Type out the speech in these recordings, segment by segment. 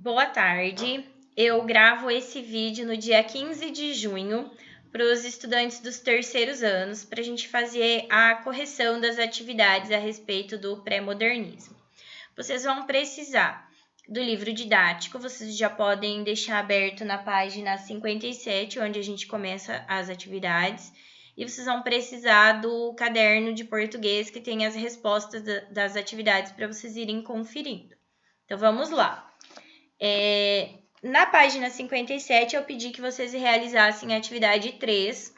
Boa tarde, eu gravo esse vídeo no dia 15 de junho para os estudantes dos terceiros anos, para a gente fazer a correção das atividades a respeito do pré-modernismo. Vocês vão precisar do livro didático, vocês já podem deixar aberto na página 57, onde a gente começa as atividades, e vocês vão precisar do caderno de português que tem as respostas das atividades para vocês irem conferindo. Então, vamos lá. Na página 57, eu pedi que vocês realizassem a atividade 3.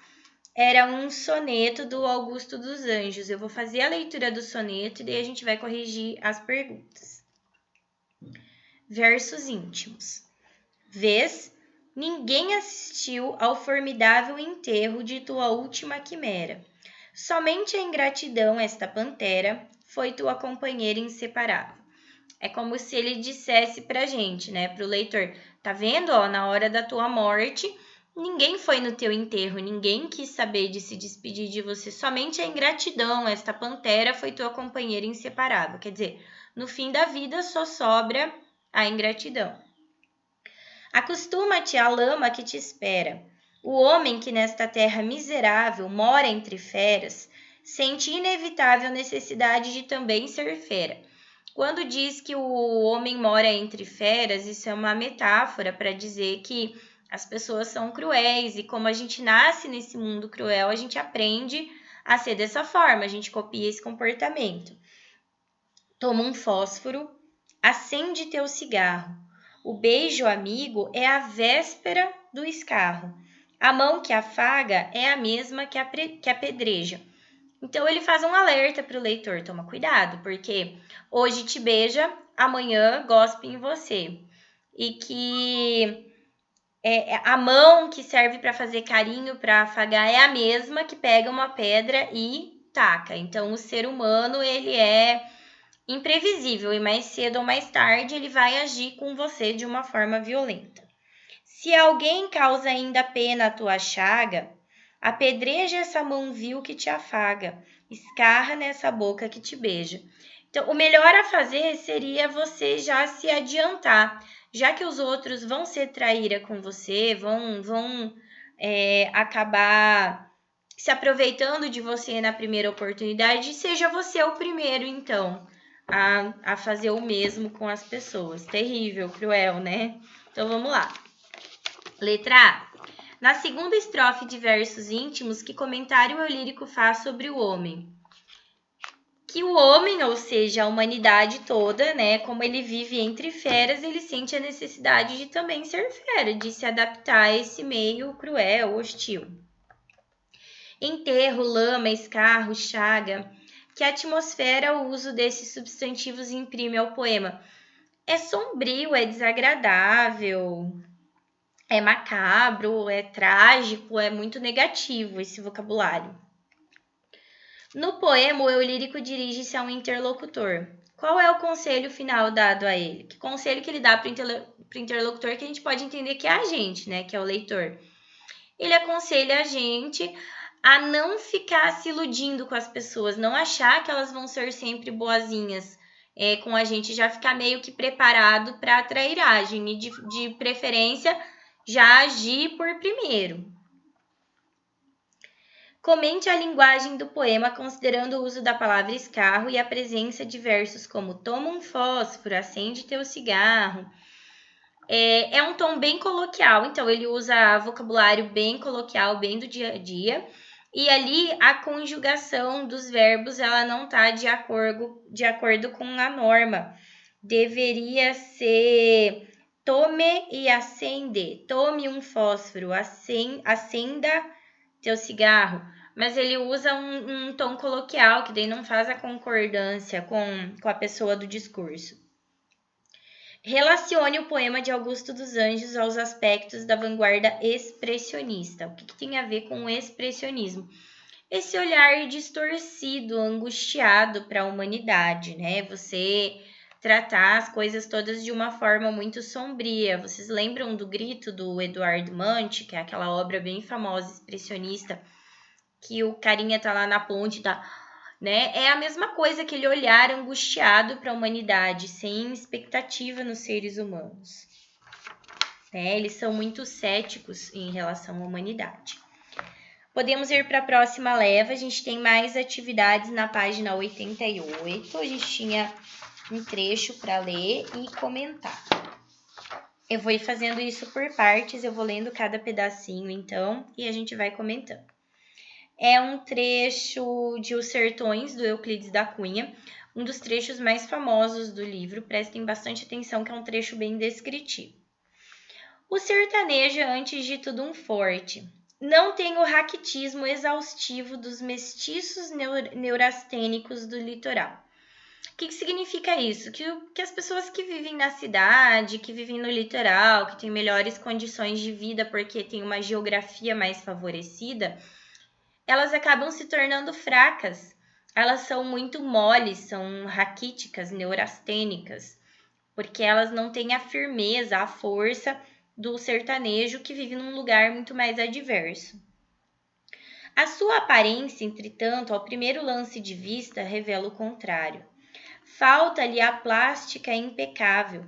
Era um soneto do Augusto dos Anjos. Eu vou fazer a leitura do soneto e daí a gente vai corrigir as perguntas. Versos íntimos. Vês, ninguém assistiu ao formidável enterro de tua última quimera. Somente a ingratidão, esta pantera, foi tua companheira inseparável. É como se ele dissesse pra gente, né, pro leitor, tá vendo, ó, na hora da tua morte, ninguém foi no teu enterro, ninguém quis saber de se despedir de você, somente a ingratidão, esta pantera foi tua companheira inseparável. Quer dizer, no fim da vida só sobra a ingratidão. Acostuma-te à lama que te espera. O homem que nesta terra miserável mora entre feras, sente inevitável necessidade de também ser fera. Quando diz que o homem mora entre feras, isso é uma metáfora para dizer que as pessoas são cruéis e como a gente nasce nesse mundo cruel, a gente aprende a ser dessa forma, a gente copia esse comportamento. Toma um fósforo, acende teu cigarro. O beijo amigo é a véspera do escarro. A mão que afaga é a mesma que apedreja. Então, ele faz um alerta para o leitor, toma cuidado, porque hoje te beija, amanhã gospe em você. E que a mão que serve para fazer carinho, para afagar, é a mesma que pega uma pedra e taca. Então, o ser humano, ele é imprevisível e mais cedo ou mais tarde ele vai agir com você de uma forma violenta. Se alguém causa ainda pena à tua chaga, apedreja essa mão vil que te afaga, escarra nessa boca que te beija. Então, o melhor a fazer seria você já se adiantar, já que os outros vão ser traíra com você, vão acabar se aproveitando de você na primeira oportunidade, seja você o primeiro, então, a fazer o mesmo com as pessoas. Terrível, cruel, né? Então, vamos lá. Letra A. Na segunda estrofe de versos íntimos, que comentário o lírico faz sobre o homem? Que o homem, ou seja, a humanidade toda, né, como ele vive entre feras, ele sente a necessidade de também ser fera, de se adaptar a esse meio cruel, hostil. Enterro, lama, escarro, chaga. Que atmosfera o uso desses substantivos imprime ao poema? É sombrio, é desagradável, é macabro, é trágico, é muito negativo esse vocabulário. No poema, o eu lírico dirige-se a um interlocutor. Qual é o conselho final dado a ele? Que conselho que ele dá para o interlocutor que a gente pode entender que é a gente, né? Que é o leitor. Ele aconselha a gente a não ficar se iludindo com as pessoas, não achar que elas vão ser sempre boazinhas com a gente, já ficar meio que preparado para a trairagem e de preferência já agir por primeiro. Comente a linguagem do poema considerando o uso da palavra escarro e a presença de versos como toma um fósforo, acende teu cigarro. É um tom bem coloquial, então ele usa vocabulário bem coloquial, bem do dia a dia. E ali a conjugação dos verbos ela não está de acordo com a norma. Deveria ser tome e acende. Tome um fósforo, acenda teu cigarro. Mas ele usa um tom coloquial, que daí não faz a concordância com a pessoa do discurso. Relacione o poema de Augusto dos Anjos aos aspectos da vanguarda expressionista. O que tem a ver com o expressionismo? Esse olhar distorcido, angustiado para a humanidade, né? Você tratar as coisas todas de uma forma muito sombria. Vocês lembram do Grito do Eduardo Munch, que é aquela obra bem famosa, expressionista, que o carinha tá lá na ponte, tá né? É a mesma coisa, aquele olhar angustiado para a humanidade, sem expectativa nos seres humanos. Né? Eles são muito céticos em relação à humanidade. Podemos ir para a próxima leva, a gente tem mais atividades na página 88, a gente tinha um trecho para ler e comentar. Eu vou ir fazendo isso por partes, eu vou lendo cada pedacinho então, e a gente vai comentando. É um trecho de Os Sertões, do Euclides da Cunha, um dos trechos mais famosos do livro, prestem bastante atenção que é um trecho bem descritivo. O sertanejo é antes de tudo um forte. Não tem o raquitismo exaustivo dos mestiços neurastênicos do litoral. O que significa isso? Que as pessoas que vivem na cidade, que vivem no litoral, que têm melhores condições de vida porque tem uma geografia mais favorecida, elas acabam se tornando fracas. Elas são muito moles, são raquíticas, neurastênicas, porque elas não têm a firmeza, a força do sertanejo que vive num lugar muito mais adverso. A sua aparência, entretanto, ao primeiro lance de vista, revela o contrário. Falta-lhe a plástica impecável,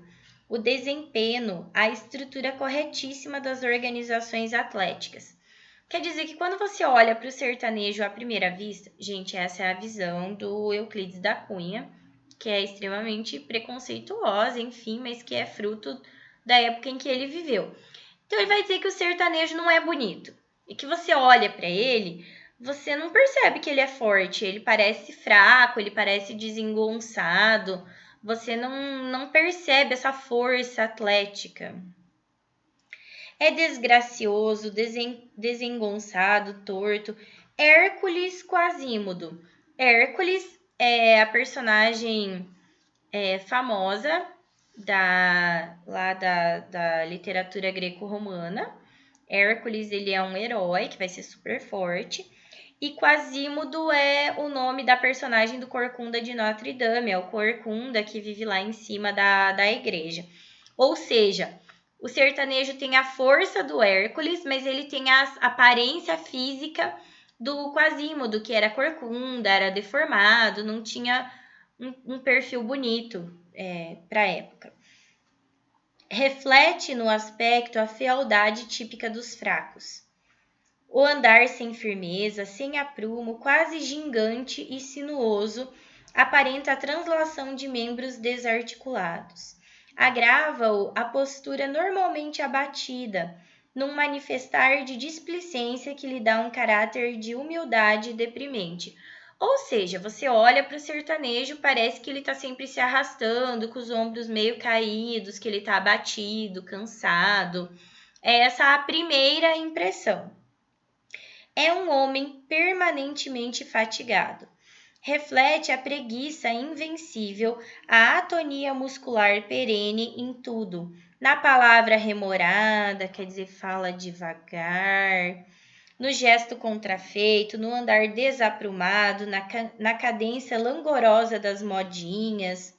o desempenho, a estrutura corretíssima das organizações atléticas. Quer dizer que quando você olha para o sertanejo à primeira vista, gente, essa é a visão do Euclides da Cunha, que é extremamente preconceituosa, enfim, mas que é fruto da época em que ele viveu. Então ele vai dizer que o sertanejo não é bonito. E que você olha para ele, você não percebe que ele é forte, ele parece fraco, ele parece desengonçado, você não percebe essa força atlética. É desgracioso, desengonçado, torto. Hércules Quasímodo. Hércules é a personagem famosa da literatura greco-romana. Hércules, ele é um herói que vai ser super forte. E Quasímodo é o nome da personagem do Corcunda de Notre Dame, é o Corcunda que vive lá em cima da igreja. Ou seja, o sertanejo tem a força do Hércules, mas ele tem a aparência física do Quasímodo, que era corcunda, era deformado, não tinha um perfil bonito para a época. Reflete no aspecto a fealdade típica dos fracos. O andar sem firmeza, sem aprumo, quase gigante e sinuoso, aparenta a translação de membros desarticulados. Agrava-o a postura normalmente abatida, num manifestar de displicência que lhe dá um caráter de humildade deprimente. Ou seja, você olha para o sertanejo, parece que ele está sempre se arrastando, com os ombros meio caídos, que ele está abatido, cansado. Essa é a primeira impressão. É um homem permanentemente fatigado. Reflete a preguiça invencível, a atonia muscular perene em tudo. Na palavra remorada, quer dizer, fala devagar. No gesto contrafeito, no andar desaprumado, na cadência langorosa das modinhas,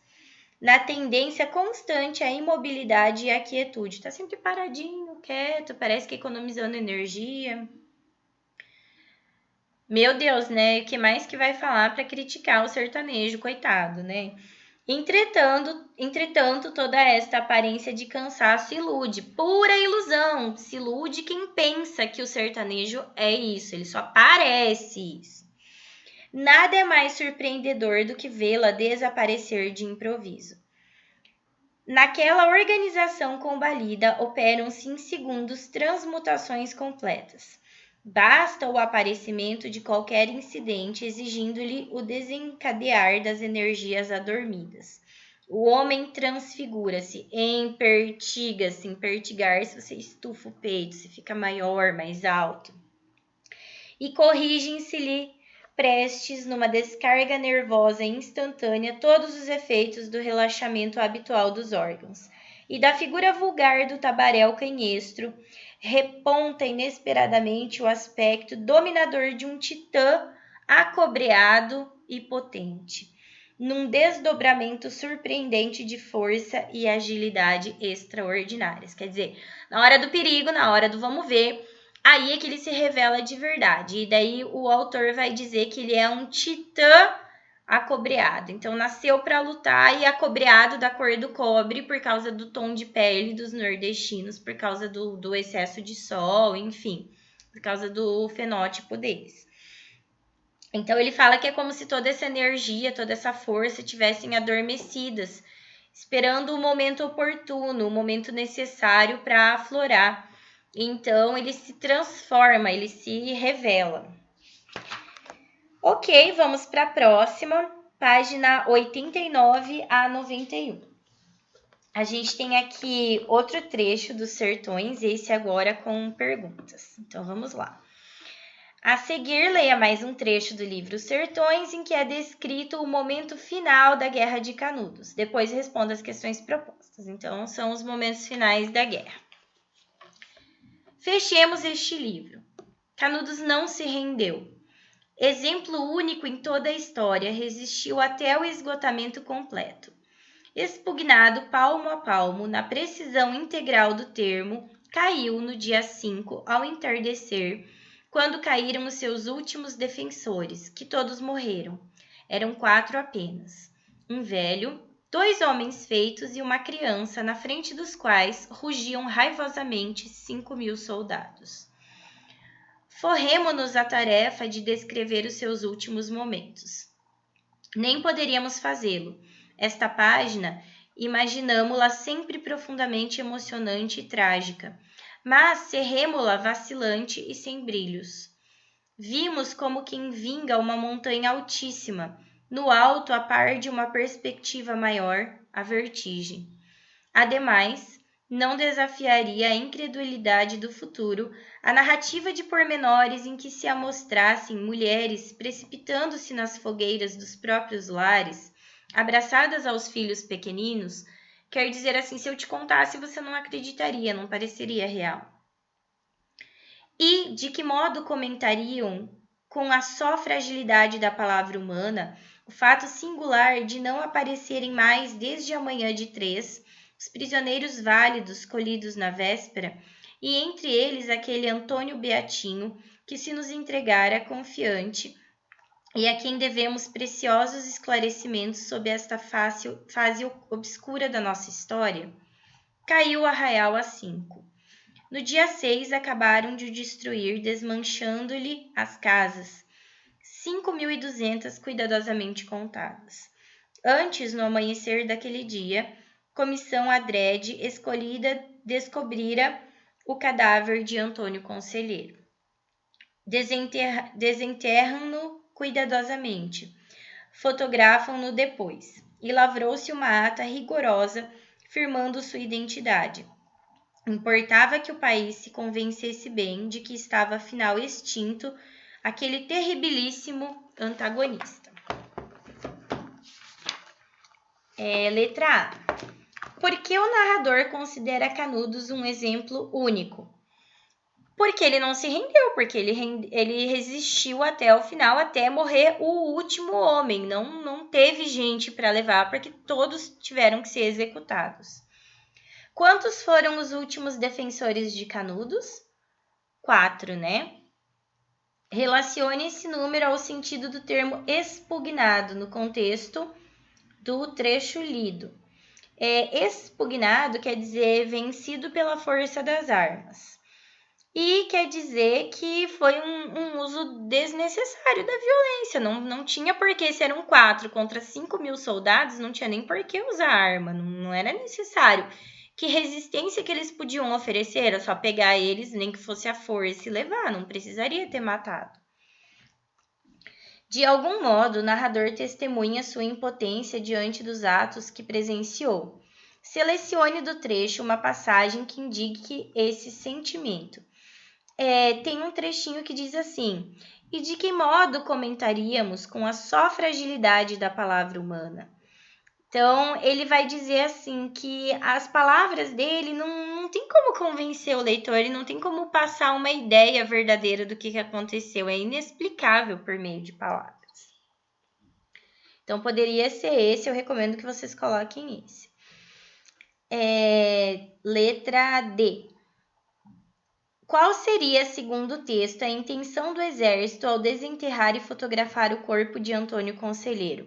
na tendência constante à imobilidade e à quietude. Está sempre paradinho, quieto, parece que economizando energia. Meu Deus, né? O que mais que vai falar para criticar o sertanejo, coitado, né? Entretanto, toda esta aparência de cansaço ilude, pura ilusão, se ilude quem pensa que o sertanejo é isso, ele só parece isso. Nada é mais surpreendedor do que vê-la desaparecer de improviso. Naquela organização combalida operam-se em segundos transmutações completas. Basta o aparecimento de qualquer incidente exigindo-lhe o desencadear das energias adormidas. O homem transfigura-se, empertiga-se, empertigar-se, você estufa o peito, você fica maior, mais alto. E corrigem-se-lhe prestes numa descarga nervosa instantânea todos os efeitos do relaxamento habitual dos órgãos. E da figura vulgar do tabaréu canhestro, reponta inesperadamente o aspecto dominador de um titã acobreado e potente, num desdobramento surpreendente de força e agilidade extraordinárias. Quer dizer, na hora do perigo, na hora do vamos ver, aí é que ele se revela de verdade. E daí o autor vai dizer que ele é um titã acobreado. Então, nasceu para lutar e acobreado da cor do cobre por causa do tom de pele dos nordestinos, por causa do excesso de sol, enfim, por causa do fenótipo deles. Então, ele fala que é como se toda essa energia, toda essa força tivessem adormecidas, esperando o momento oportuno, o momento necessário para aflorar. Então, ele se transforma, ele se revela. Ok, vamos para a próxima, página 89 a 91. A gente tem aqui outro trecho dos Sertões, esse agora com perguntas. Então, vamos lá. A seguir, leia mais um trecho do livro Sertões, em que é descrito o momento final da Guerra de Canudos. Depois responda as questões propostas. Então, são os momentos finais da guerra. Fechemos este livro. Canudos não se rendeu. Exemplo único em toda a história, resistiu até o esgotamento completo. Expugnado palmo a palmo, na precisão integral do termo, caiu no dia 5, ao entardecer, quando caíram os seus últimos defensores, que todos morreram. Eram 4 apenas. Um velho, 2 homens feitos e uma criança, na frente dos quais rugiam raivosamente 5.000 soldados. Forremo-nos à tarefa de descrever os seus últimos momentos. Nem poderíamos fazê-lo. Esta página, imaginamo-la sempre profundamente emocionante e trágica, mas cerremo-la vacilante e sem brilhos. Vimos como quem vinga uma montanha altíssima, no alto a par de uma perspectiva maior, a vertigem. Ademais, não desafiaria a incredulidade do futuro a narrativa de pormenores em que se amostrassem mulheres precipitando-se nas fogueiras dos próprios lares, abraçadas aos filhos pequeninos. Quer dizer assim, se eu te contasse, você não acreditaria, não pareceria real. E de que modo comentariam, com a só fragilidade da palavra humana, o fato singular de não aparecerem mais desde a manhã de 3, os prisioneiros válidos colhidos na véspera, e entre eles aquele Antônio Beatinho, que se nos entregara confiante e a quem devemos preciosos esclarecimentos sobre esta fase obscura da nossa história? Caiu o arraial às 5. No dia 6, acabaram de o destruir, desmanchando-lhe as casas, 5.200 cuidadosamente contadas. Antes, no amanhecer daquele dia, comissão adrede escolhida descobrira o cadáver de Antônio Conselheiro. Desenterram-no cuidadosamente, fotografam-no depois, e lavrou-se uma ata rigorosa firmando sua identidade. Importava que o país se convencesse bem de que estava afinal extinto aquele terribilíssimo antagonista. Letra A. Por que o narrador considera Canudos um exemplo único? Porque ele não se rendeu, porque ele resistiu até o final, até morrer o último homem. Não teve gente para levar, porque todos tiveram que ser executados. Quantos foram os últimos defensores de Canudos? 4, né? Relacione esse número ao sentido do termo expugnado no contexto do trecho lido. Expugnado quer dizer vencido pela força das armas. E quer dizer que foi um uso desnecessário da violência. Não tinha porquê, se eram 4 contra 5.000 soldados, não tinha nem porquê usar arma, não era necessário. Que resistência que eles podiam oferecer? Era só pegar eles, nem que fosse a força, e levar, não precisaria ter matado. De algum modo, o narrador testemunha sua impotência diante dos atos que presenciou. Selecione do trecho uma passagem que indique esse sentimento. Tem um trechinho que diz assim: e de que modo comentaríamos com a só fragilidade da palavra humana? Então, ele vai dizer assim que as palavras dele não tem como convencer o leitor, ele não tem como passar uma ideia verdadeira do que aconteceu, é inexplicável por meio de palavras. Então, poderia ser esse, eu recomendo que vocês coloquem esse. Letra D. Qual seria, segundo o texto, a intenção do exército ao desenterrar e fotografar o corpo de Antônio Conselheiro?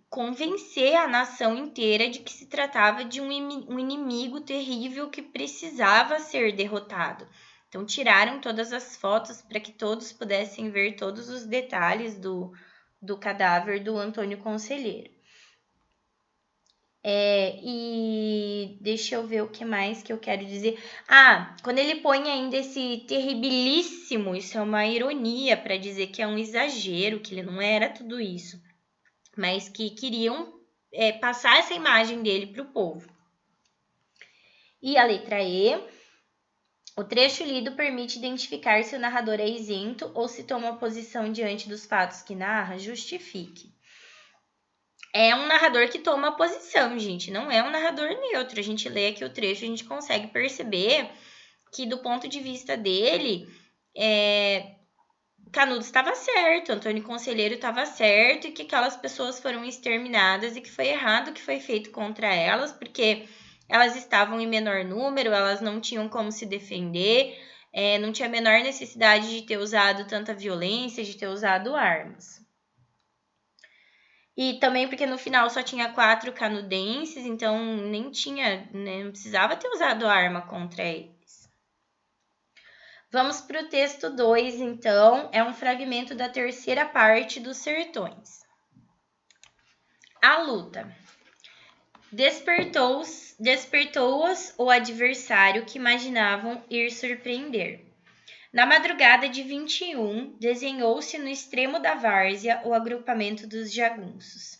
Convencer a nação inteira de que se tratava de um inimigo terrível que precisava ser derrotado. Então, tiraram todas as fotos para que todos pudessem ver todos os detalhes do cadáver do Antônio Conselheiro. E deixa eu ver o que mais que eu quero dizer. Quando ele põe ainda esse terribilíssimo, isso é uma ironia para dizer que é um exagero, que ele não era tudo isso, mas que queriam passar essa imagem dele para o povo. E a letra E, o trecho lido permite identificar se o narrador é isento ou se toma posição diante dos fatos que narra, justifique. É um narrador que toma posição, gente, não é um narrador neutro. A gente lê aqui o trecho, a gente consegue perceber que do ponto de vista dele, Canudos estava certo, Antônio Conselheiro estava certo e que aquelas pessoas foram exterminadas e que foi errado o que foi feito contra elas, porque elas estavam em menor número, elas não tinham como se defender, não tinha a menor necessidade de ter usado tanta violência, de ter usado armas. E também porque no final só tinha 4 canudenses, então nem tinha, não precisava ter usado arma contra eles. Vamos para o texto 2, então, é um fragmento da terceira parte dos Sertões. A luta. Despertou-as o adversário que imaginavam ir surpreender. Na madrugada de 21, desenhou-se no extremo da várzea o agrupamento dos jagunços.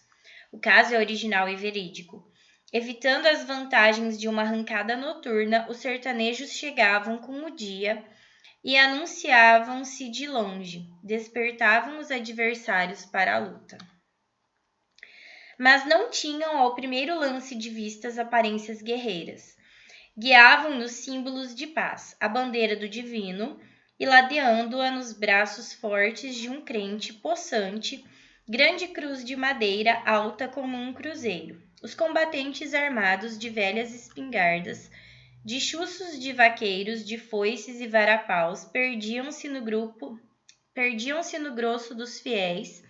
O caso é original e verídico. Evitando as vantagens de uma arrancada noturna, os sertanejos chegavam com o dia e anunciavam-se de longe, despertavam os adversários para a luta. Mas não tinham ao primeiro lance de vistas aparências guerreiras. Guiavam-nos símbolos de paz, a bandeira do divino, e ladeando-a nos braços fortes de um crente possante, grande cruz de madeira alta como um cruzeiro. Os combatentes armados de velhas espingardas, de chuços de vaqueiros, de foices e varapaus, perdiam-se no grosso dos fiéis,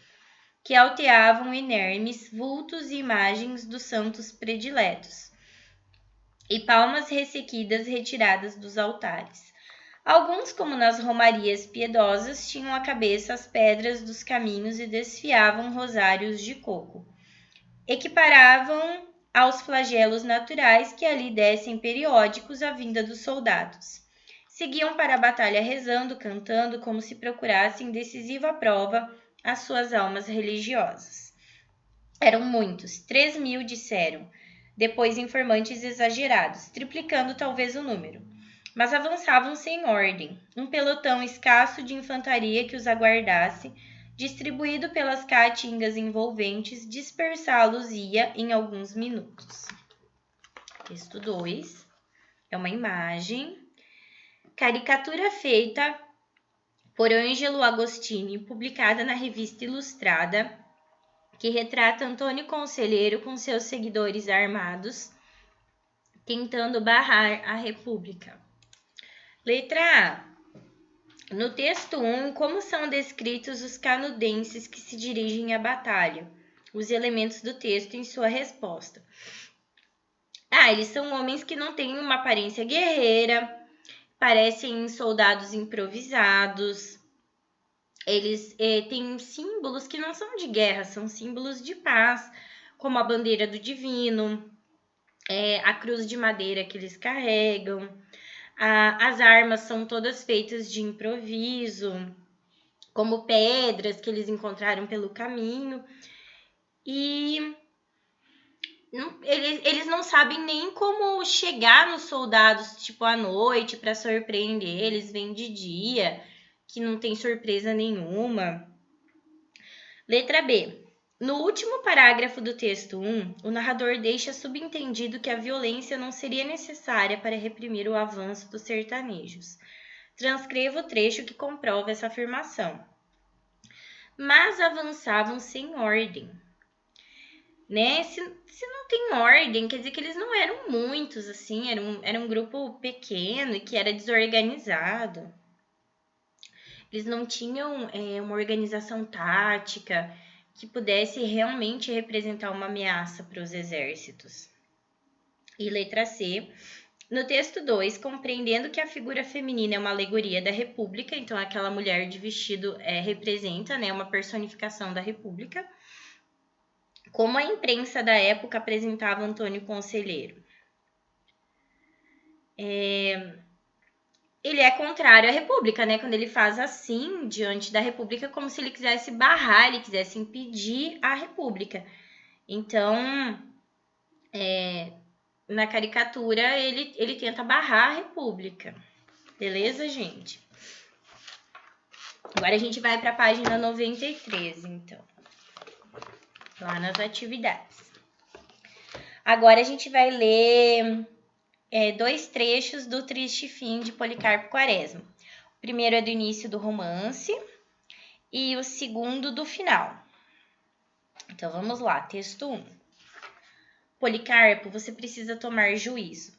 que alteavam inermes vultos e imagens dos santos prediletos, e palmas ressequidas retiradas dos altares. Alguns, como nas romarias piedosas, tinham à cabeça as pedras dos caminhos e desfiavam rosários de coco. Equiparavam aos flagelos naturais que ali descem periódicos à vinda dos soldados. Seguiam para a batalha rezando, cantando, como se procurassem decisiva prova às suas almas religiosas. Eram muitos, 3.000 disseram, depois informantes exagerados, triplicando talvez o número. Mas avançavam sem ordem, um pelotão escasso de infantaria que os aguardasse, distribuído pelas caatingas envolventes, dispersá-los-ia em alguns minutos. Texto 2 é uma imagem, caricatura feita por Ângelo Agostini, publicada na Revista Ilustrada, que retrata Antônio Conselheiro com seus seguidores armados, tentando barrar a República. Letra A. No texto 1, como são descritos os canudenses que se dirigem à batalha? Os elementos do texto em sua resposta. Eles são homens que não têm uma aparência guerreira, parecem soldados improvisados. Eles têm símbolos que não são de guerra, são símbolos de paz, como a bandeira do divino, a cruz de madeira que eles carregam. As armas são todas feitas de improviso, como pedras que eles encontraram pelo caminho. E eles não sabem nem como chegar nos soldados, tipo, à noite, para surpreender. Eles vêm de dia, que não tem surpresa nenhuma. Letra B. No último parágrafo do texto 1, o narrador deixa subentendido que a violência não seria necessária para reprimir o avanço dos sertanejos. Transcreva o trecho que comprova essa afirmação. Mas avançavam sem ordem. né? Se não tem ordem, quer dizer que eles não eram muitos, assim, era um grupo pequeno e que era desorganizado. Eles não tinham uma organização tática que pudesse realmente representar uma ameaça para os exércitos. E letra C. No texto 2, compreendendo que a figura feminina é uma alegoria da República, então aquela mulher de vestido representa, né, uma personificação da República, como a imprensa da época apresentava Antônio Conselheiro. Ele é contrário à República, né? Quando ele faz assim diante da República, como se ele quisesse barrar, ele quisesse impedir a República. Então, na caricatura, ele tenta barrar a República. Beleza, gente? Agora a gente vai para a página 93, então. Lá nas atividades. Agora a gente vai ler 2 trechos do Triste Fim de Policarpo Quaresma. O primeiro é do início do romance e o segundo do final. Então vamos lá, texto 1. Policarpo, você precisa tomar juízo.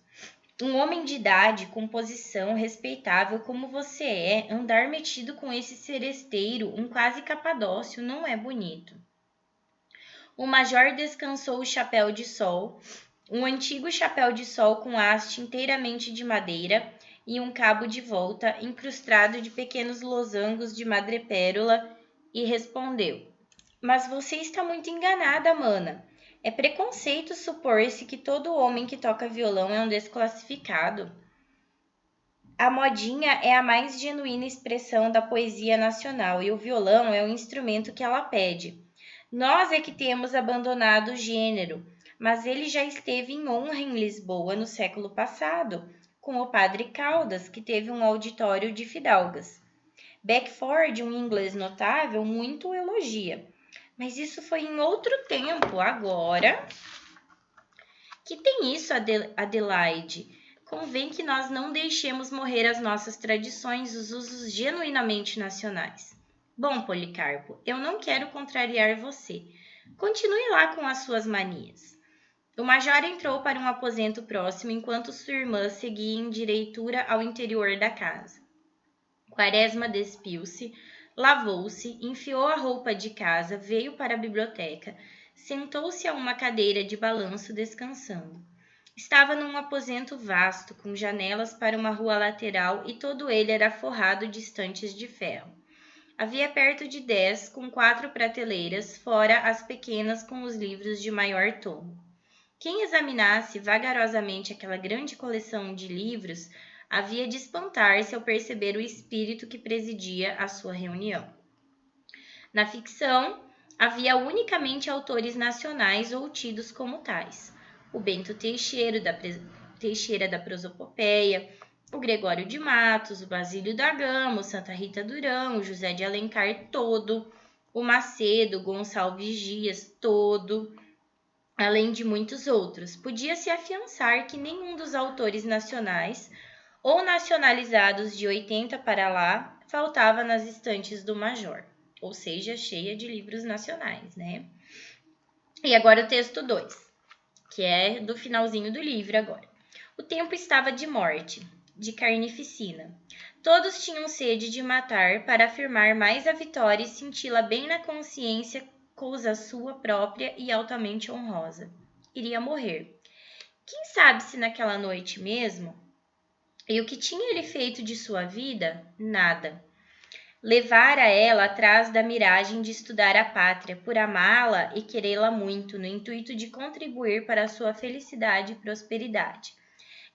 Um homem de idade, com posição respeitável como você é, andar metido com esse seresteiro, um quase capadócio, não é bonito. O major descansou o chapéu de sol, um antigo chapéu de sol com haste inteiramente de madeira e um cabo de volta incrustado de pequenos losangos de madrepérola, e respondeu: Mas você está muito enganada, mana. É preconceito supor-se que todo homem que toca violão é um desclassificado. A modinha é a mais genuína expressão da poesia nacional e o violão é o instrumento que ela pede. Nós é que temos abandonado o gênero, mas ele já esteve em honra em Lisboa no século passado, com o padre Caldas, que teve um auditório de fidalgas. Beckford, um inglês notável, muito o elogia. Mas isso foi em outro tempo. Agora, que tem isso, Adelaide? Convém que nós não deixemos morrer as nossas tradições, os usos genuinamente nacionais. Bom, Policarpo, eu não quero contrariar você. Continue lá com as suas manias. O major entrou para um aposento próximo enquanto sua irmã seguia em direitura ao interior da casa. Quaresma despiu-se, lavou-se, enfiou a roupa de casa, veio para a biblioteca, sentou-se a uma cadeira de balanço descansando. Estava num aposento vasto, com janelas para uma rua lateral e todo ele era forrado de estantes de ferro. Havia perto de 10, com 4 prateleiras, fora as pequenas com os livros de maior tomo. Quem examinasse vagarosamente aquela grande coleção de livros havia de espantar-se ao perceber o espírito que presidia a sua reunião. Na ficção, havia unicamente autores nacionais ou tidos como tais. O Bento Teixeira da Prosopopeia, o Gregório de Matos, o Basílio da Gama, o Santa Rita Durão, o José de Alencar todo, o Macedo, Gonçalves Dias todo, além de muitos outros. Podia-se afiançar que nenhum dos autores nacionais ou nacionalizados de 80 para lá faltava nas estantes do major, ou seja, cheia de livros nacionais, né? E agora o texto 2, que é do finalzinho do livro agora. O tempo estava de morte, de carnificina. Todos tinham sede de matar para afirmar mais a vitória e senti-la bem na consciência, coisa sua própria e altamente honrosa. Iria morrer. Quem sabe se naquela noite mesmo? E o que tinha ele feito de sua vida? Nada. Levara ela atrás da miragem de estudar a pátria, por amá-la e querê-la muito, no intuito de contribuir para a sua felicidade e prosperidade.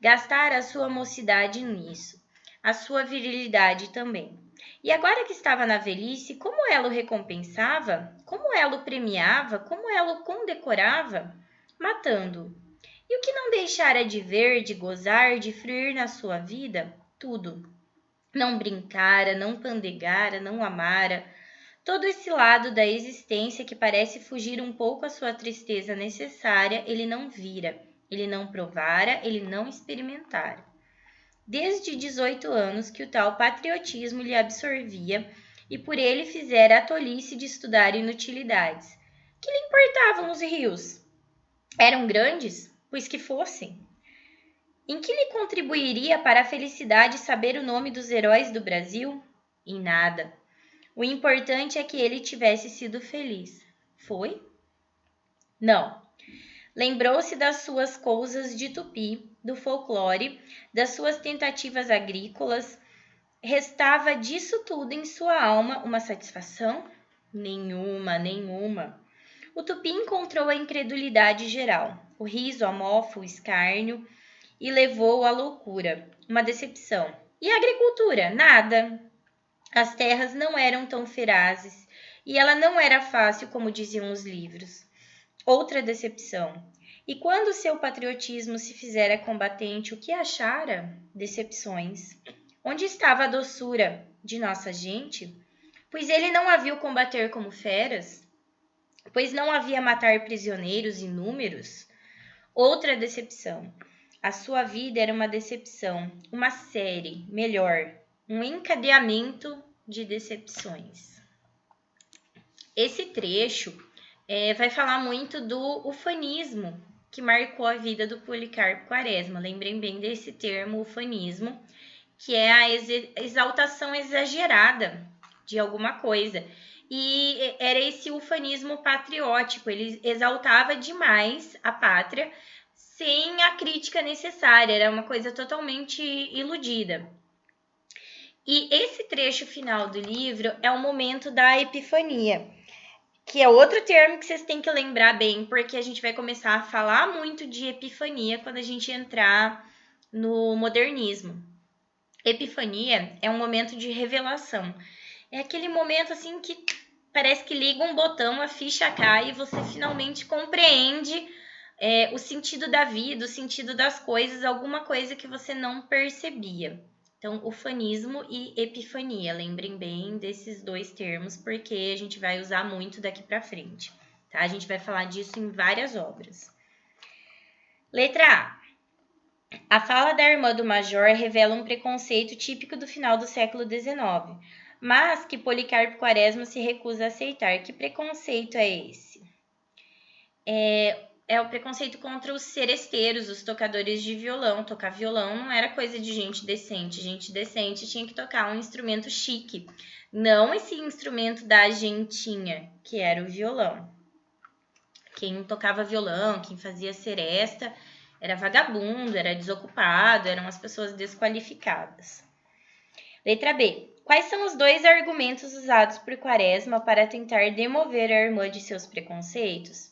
Gastara a sua mocidade nisso, a sua virilidade também. E agora que estava na velhice, como ela o recompensava? Como ela o premiava? Como ela o condecorava? Matando-o. E o que não deixara de ver, de gozar, de fruir na sua vida? Tudo. Não brincara, não pandegara, não amara. Todo esse lado da existência que parece fugir um pouco à sua tristeza necessária, ele não vira, ele não provara, ele não experimentara. Desde 18 anos que o tal patriotismo lhe absorvia e por ele fizera a tolice de estudar inutilidades. Que lhe importavam os rios? Eram grandes? Pois que fossem. Em que lhe contribuiria para a felicidade saber o nome dos heróis do Brasil? Em nada. O importante é que ele tivesse sido feliz. Foi? Não. Lembrou-se das suas cousas de tupi, do folclore, das suas tentativas agrícolas. Restava disso tudo em sua alma uma satisfação? Nenhuma. O tupi encontrou a incredulidade geral, o riso, a mofa, o escárnio, e levou-o à loucura, uma decepção. E a agricultura? Nada. As terras não eram tão ferazes, e ela não era fácil como diziam os livros. Outra decepção. E quando seu patriotismo se fizera combatente, o que achara? Decepções. Onde estava a doçura de nossa gente? Pois ele não a viu combater como feras? Pois não havia matar prisioneiros inúmeros? Outra decepção. A sua vida era uma decepção, uma série, melhor, um encadeamento de decepções. Esse trecho vai falar muito do ufanismo que marcou a vida do Policarpo Quaresma. Lembrem bem desse termo, ufanismo, que é a exaltação exagerada de alguma coisa. E era esse ufanismo patriótico, ele exaltava demais a pátria sem a crítica necessária, era uma coisa totalmente iludida. E esse trecho final do livro é o momento da epifania, que é outro termo que vocês têm que lembrar bem, porque a gente vai começar a falar muito de epifania quando a gente entrar no modernismo. Epifania é um momento de revelação. É aquele momento assim que parece que liga um botão, a ficha cai e você finalmente compreende o sentido da vida, o sentido das coisas, alguma coisa que você não percebia. Então, ufanismo e epifania, lembrem bem desses dois termos, porque a gente vai usar muito daqui para frente, tá? A gente vai falar disso em várias obras. Letra A. A fala da irmã do Major revela um preconceito típico do final do século XIX, mas que Policarpo Quaresma se recusa a aceitar. Que preconceito é esse? É o preconceito contra os seresteiros, os tocadores de violão. Tocar violão não era coisa de gente decente. Gente decente tinha que tocar um instrumento chique, não esse instrumento da gentinha, que era o violão. Quem tocava violão, quem fazia seresta, era vagabundo, era desocupado, eram as pessoas desqualificadas. Letra B. Quais são os dois argumentos usados por Quaresma para tentar demover a irmã de seus preconceitos?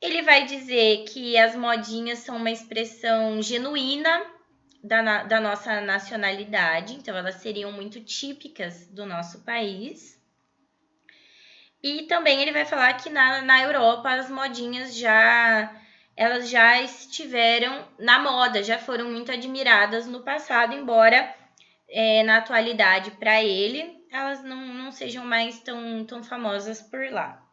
Ele vai dizer que as modinhas são uma expressão genuína da nossa nacionalidade, então elas seriam muito típicas do nosso país. E também ele vai falar que na Europa as modinhas elas já estiveram na moda, já foram muito admiradas no passado, embora na atualidade para ele elas não sejam mais tão famosas por lá.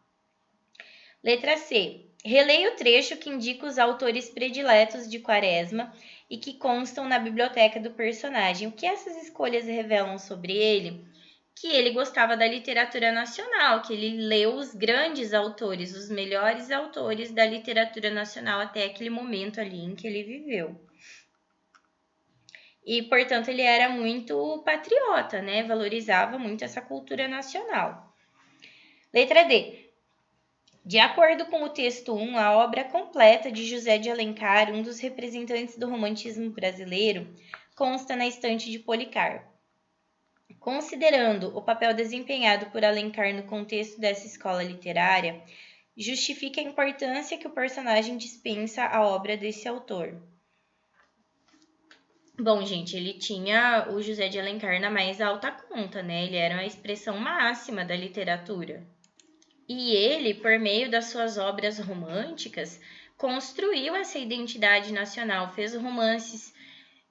Letra C. Releia o trecho que indica os autores prediletos de Quaresma e que constam na biblioteca do personagem. O que essas escolhas revelam sobre ele? Que ele gostava da literatura nacional, que ele leu os grandes autores, os melhores autores da literatura nacional até aquele momento ali em que ele viveu. E, portanto, ele era muito patriota, né? Valorizava muito essa cultura nacional. Letra D. De acordo com o texto 1, a obra completa de José de Alencar, um dos representantes do romantismo brasileiro, consta na estante de Policarpo. Considerando o papel desempenhado por Alencar no contexto dessa escola literária, justifica a importância que o personagem dispensa à obra desse autor. Bom, gente, ele tinha o José de Alencar na mais alta conta, né? Ele era a expressão máxima da literatura. E ele, por meio das suas obras românticas, construiu essa identidade nacional, fez romances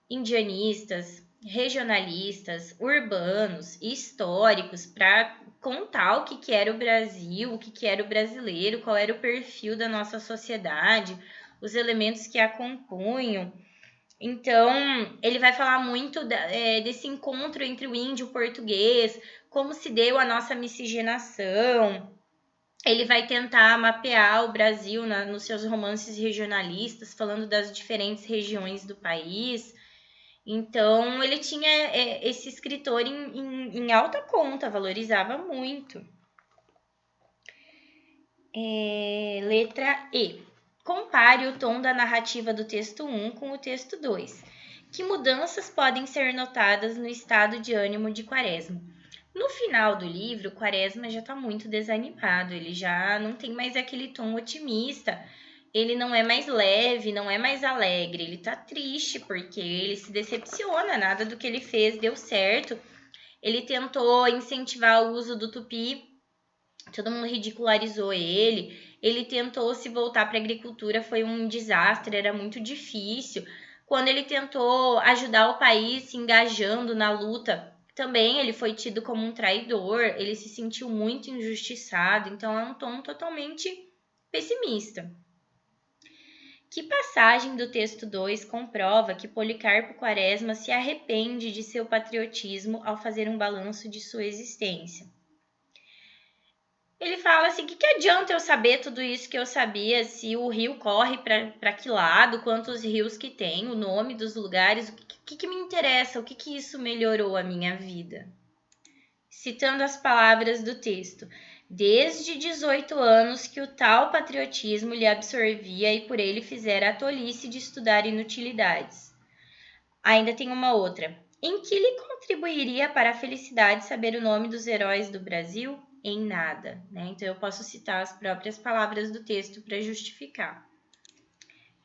indianistas, regionalistas, urbanos e históricos para contar o que era o Brasil, o que era o brasileiro, qual era o perfil da nossa sociedade, os elementos que a compunham. Então, ele vai falar muito desse encontro entre o índio e o português, como se deu a nossa miscigenação. Ele vai tentar mapear o Brasil nos seus romances regionalistas, falando das diferentes regiões do país. Então, ele tinha esse escritor em alta conta, valorizava muito. Letra E. Compare o tom da narrativa do texto 1 com o texto 2. Que mudanças podem ser notadas no estado de ânimo de Quaresma? No final do livro, Quaresma já está muito desanimado, ele já não tem mais aquele tom otimista, ele não é mais leve, não é mais alegre, ele está triste porque ele se decepciona, nada do que ele fez deu certo. Ele tentou incentivar o uso do tupi, todo mundo ridicularizou ele tentou se voltar para a agricultura, foi um desastre, era muito difícil. Quando ele tentou ajudar o país se engajando na luta, também ele foi tido como um traidor, ele se sentiu muito injustiçado, então é um tom totalmente pessimista. Que passagem do texto 2 comprova que Policarpo Quaresma se arrepende de seu patriotismo ao fazer um balanço de sua existência? Ele fala assim: que adianta eu saber tudo isso que eu sabia, se o rio corre para que lado, quantos rios que tem, o nome dos lugares, o que me interessa, o que isso melhorou a minha vida? Citando as palavras do texto: desde 18 anos que o tal patriotismo lhe absorvia e por ele fizera a tolice de estudar inutilidades. Ainda tem uma outra. Em que lhe contribuiria para a felicidade saber o nome dos heróis do Brasil? Em nada, né? Então eu posso citar as próprias palavras do texto para justificar.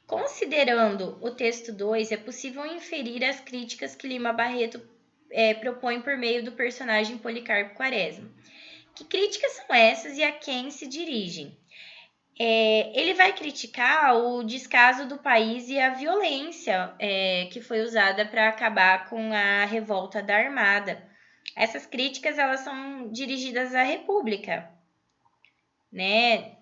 Considerando o texto 2, é possível inferir as críticas que Lima Barreto propõe por meio do personagem Policarpo Quaresma. Que críticas são essas e a quem se dirigem? Ele vai criticar o descaso do país e a violência que foi usada para acabar com a revolta da Armada. Essas críticas elas são dirigidas à República, né?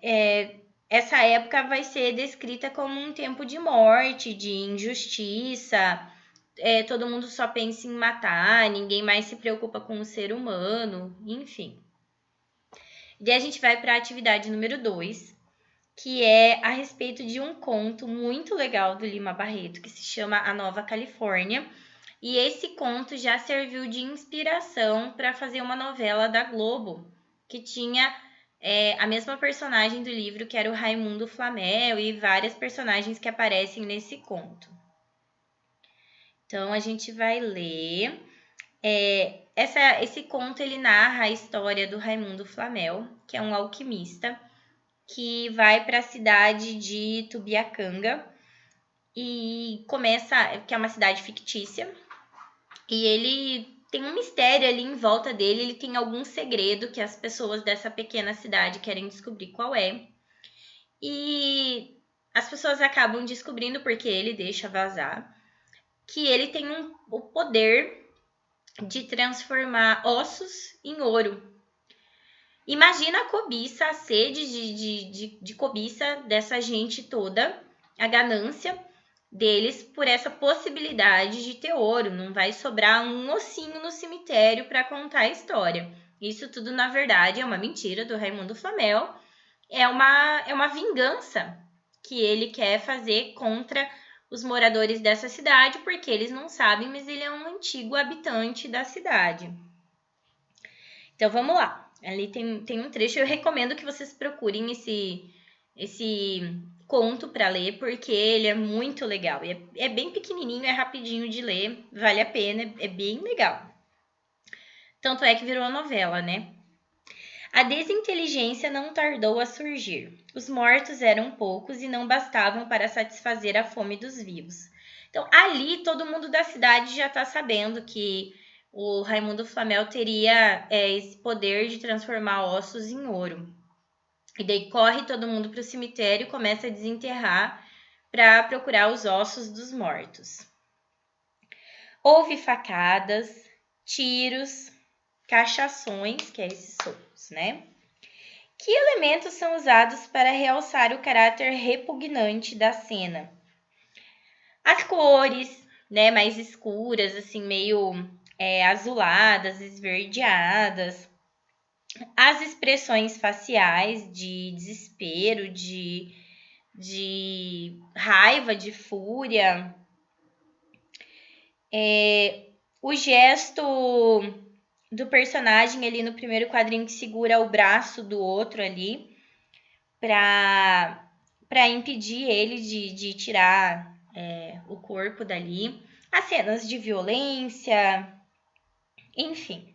Essa época vai ser descrita como um tempo de morte, de injustiça. Todo mundo só pensa em matar, ninguém mais se preocupa com o ser humano, enfim. E daí a gente vai para a atividade número 2, que é a respeito de um conto muito legal do Lima Barreto, que se chama A Nova Califórnia. E esse conto já serviu de inspiração para fazer uma novela da Globo, que tinha a mesma personagem do livro, que era o Raimundo Flamel, e várias personagens que aparecem nesse conto. Então, a gente vai ler. Esse conto ele narra a história do Raimundo Flamel, que é um alquimista, que vai para a cidade de Tubiacanga e que é uma cidade fictícia, e ele tem um mistério ali em volta dele, ele tem algum segredo que as pessoas dessa pequena cidade querem descobrir qual é. E as pessoas acabam descobrindo, porque ele deixa vazar, que ele tem o poder de transformar ossos em ouro. Imagina a cobiça, a sede de cobiça dessa gente toda, a ganância deles por essa possibilidade de ter ouro. Não vai sobrar um ossinho no cemitério para contar a história. Isso tudo, na verdade, é uma mentira do Raimundo Flamel. É uma vingança que ele quer fazer contra os moradores dessa cidade, porque eles não sabem, mas ele é um antigo habitante da cidade. Então, vamos lá. Ali tem um trecho, eu recomendo que vocês procurem esse conto para ler, porque ele é muito legal. É bem pequenininho, é rapidinho de ler, vale a pena, é bem legal. Tanto é que virou a novela, né? A desinteligência não tardou a surgir. Os mortos eram poucos e não bastavam para satisfazer a fome dos vivos. Então, ali, todo mundo da cidade já está sabendo que o Raimundo Flamel teria esse poder de transformar ossos em ouro. E daí corre todo mundo para o cemitério e começa a desenterrar para procurar os ossos dos mortos. Houve facadas, tiros, cachações, que é esses socos, né? Que elementos são usados para realçar o caráter repugnante da cena? As cores, né, mais escuras, assim, meio azuladas, esverdeadas. As expressões faciais de desespero, de raiva, de fúria, o gesto do personagem ali no primeiro quadrinho que segura o braço do outro ali para impedir ele de tirar o corpo dali. As cenas de violência, enfim.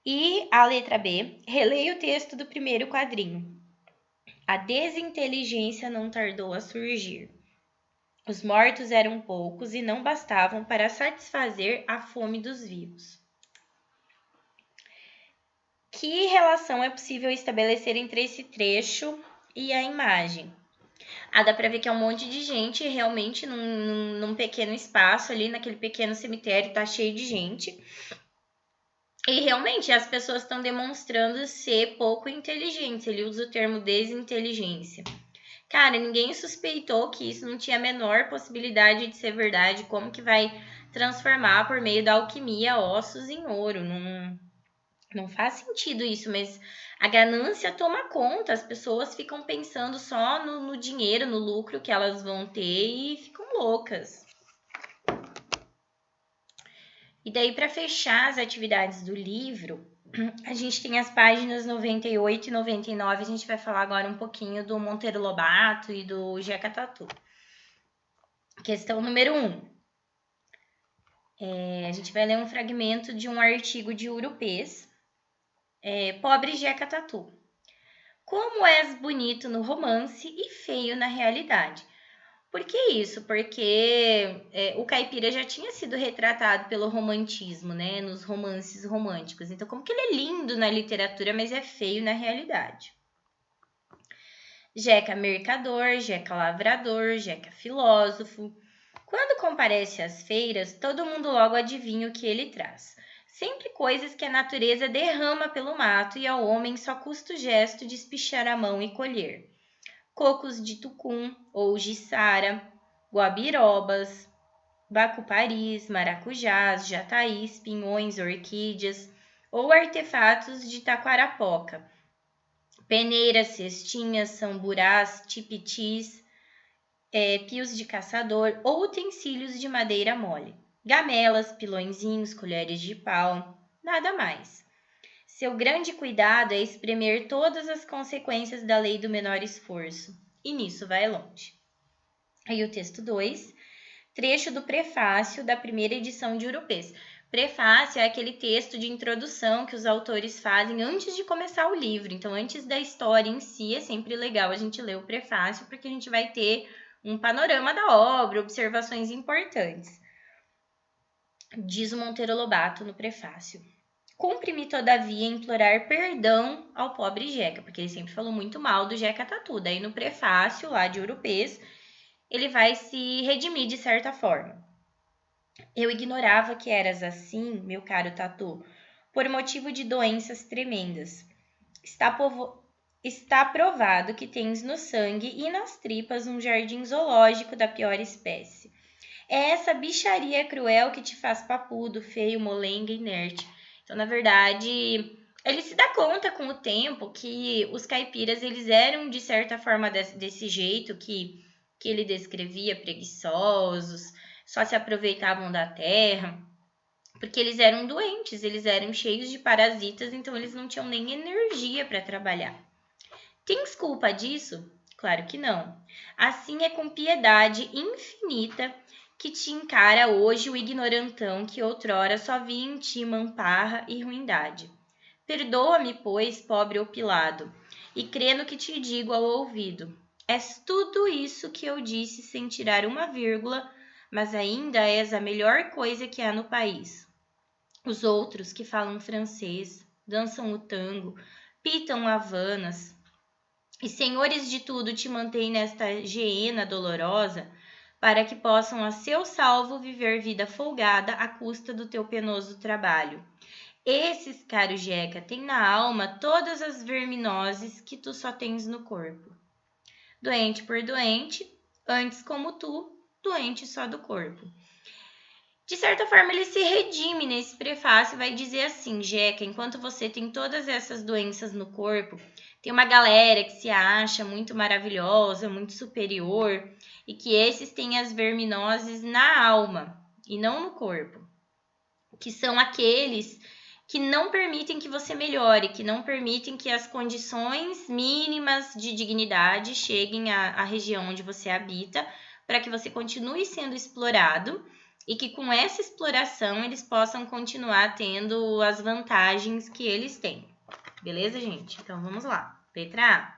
E a letra B, releia o texto do primeiro quadrinho. A desinteligência não tardou a surgir. Os mortos eram poucos e não bastavam para satisfazer a fome dos vivos. Que relação é possível estabelecer entre esse trecho e a imagem? Dá para ver que é um monte de gente realmente num pequeno espaço ali, naquele pequeno cemitério, tá cheio de gente. E realmente as pessoas estão demonstrando ser pouco inteligentes. Ele usa o termo desinteligência. Cara, ninguém suspeitou que isso não tinha a menor possibilidade de ser verdade. Como que vai transformar por meio da alquimia ossos em ouro? Não faz sentido isso, mas a ganância toma conta. As pessoas ficam pensando só no dinheiro, no lucro que elas vão ter e ficam loucas. E daí, para fechar as atividades do livro, a gente tem as páginas 98 e 99. A gente vai falar agora um pouquinho do Monteiro Lobato e do Jeca Tatu. Questão número 1. A gente vai ler um fragmento de um artigo de Urupês. Pobre Jeca Tatu. Como és bonito no romance e feio na realidade. Por que isso? Porque o caipira já tinha sido retratado pelo romantismo, né? Nos romances românticos. Então, como que ele é lindo na literatura, mas é feio na realidade? Jeca mercador, Jeca lavrador, Jeca filósofo. Quando comparece às feiras, todo mundo logo adivinha o que ele traz. Sempre coisas que a natureza derrama pelo mato e ao homem só custa o gesto de espichar a mão e colher. Cocos de tucum ou jiçara, guabirobas, bacuparis, maracujás, jataís, pinhões, orquídeas ou artefatos de taquarapoca, peneiras, cestinhas, samburás, tipitis, pios de caçador ou utensílios de madeira mole, gamelas, pilõezinhos, colheres de pau, nada mais. Seu grande cuidado é espremer todas as consequências da lei do menor esforço, e nisso vai longe. Aí o texto 2, trecho do prefácio da primeira edição de Urupês. Prefácio é aquele texto de introdução que os autores fazem antes de começar o livro. Então, antes da história em si, é sempre legal a gente ler o prefácio, porque a gente vai ter um panorama da obra, observações importantes. Diz o Monteiro Lobato no prefácio. Cumpre-me, todavia, implorar perdão ao pobre Jeca, porque ele sempre falou muito mal do Jeca Tatu. Daí, no prefácio lá de Urupês, ele vai se redimir de certa forma. Eu ignorava que eras assim, meu caro Tatu, por motivo de doenças tremendas. Está provado que tens no sangue e nas tripas um jardim zoológico da pior espécie. É essa bicharia cruel que te faz papudo, feio, molenga, inerte. Então, na verdade, ele se dá conta com o tempo que os caipiras, eles eram, de certa forma, desse jeito que ele descrevia, preguiçosos, só se aproveitavam da terra, porque eles eram doentes, eles eram cheios de parasitas, então eles não tinham nem energia para trabalhar. Tens culpa disso? Claro que não. Assim é com piedade infinita que te encara hoje o ignorantão que outrora só via em ti mamparra e ruindade. Perdoa-me, pois, pobre opilado, e crê no que te digo ao ouvido. És tudo isso que eu disse sem tirar uma vírgula, mas ainda és a melhor coisa que há no país. Os outros que falam francês, dançam o tango, pitam havanas, e senhores de tudo te mantêm nesta geena dolorosa, para que possam a seu salvo viver vida folgada à custa do teu penoso trabalho. Esses, caro Jeca, têm na alma todas as verminoses que tu só tens no corpo. Doente por doente, antes como tu, doente só do corpo. De certa forma, ele se redime nesse prefácio e vai dizer assim: Jeca, enquanto você tem todas essas doenças no corpo, tem uma galera que se acha muito maravilhosa, muito superior, e que esses têm as verminoses na alma e não no corpo, que são aqueles que não permitem que você melhore, que não permitem que as condições mínimas de dignidade cheguem à região onde você habita, para que você continue sendo explorado e que com essa exploração eles possam continuar tendo as vantagens que eles têm. Beleza, gente? Então vamos lá. Letra A.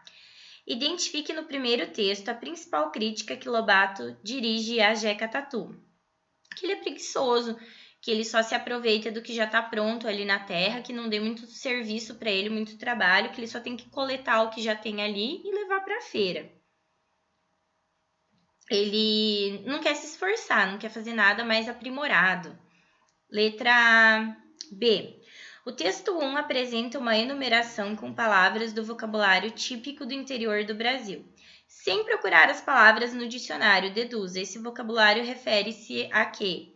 Identifique no primeiro texto a principal crítica que Lobato dirige a Jeca Tatu. Que ele é preguiçoso, que ele só se aproveita do que já está pronto ali na terra, que não dê muito serviço para ele, muito trabalho, que ele só tem que coletar o que já tem ali e levar para a feira. Ele não quer se esforçar, não quer fazer nada mais aprimorado. Letra B. O texto 1 apresenta uma enumeração com palavras do vocabulário típico do interior do Brasil. Sem procurar as palavras no dicionário, deduza. Esse vocabulário refere-se a quê?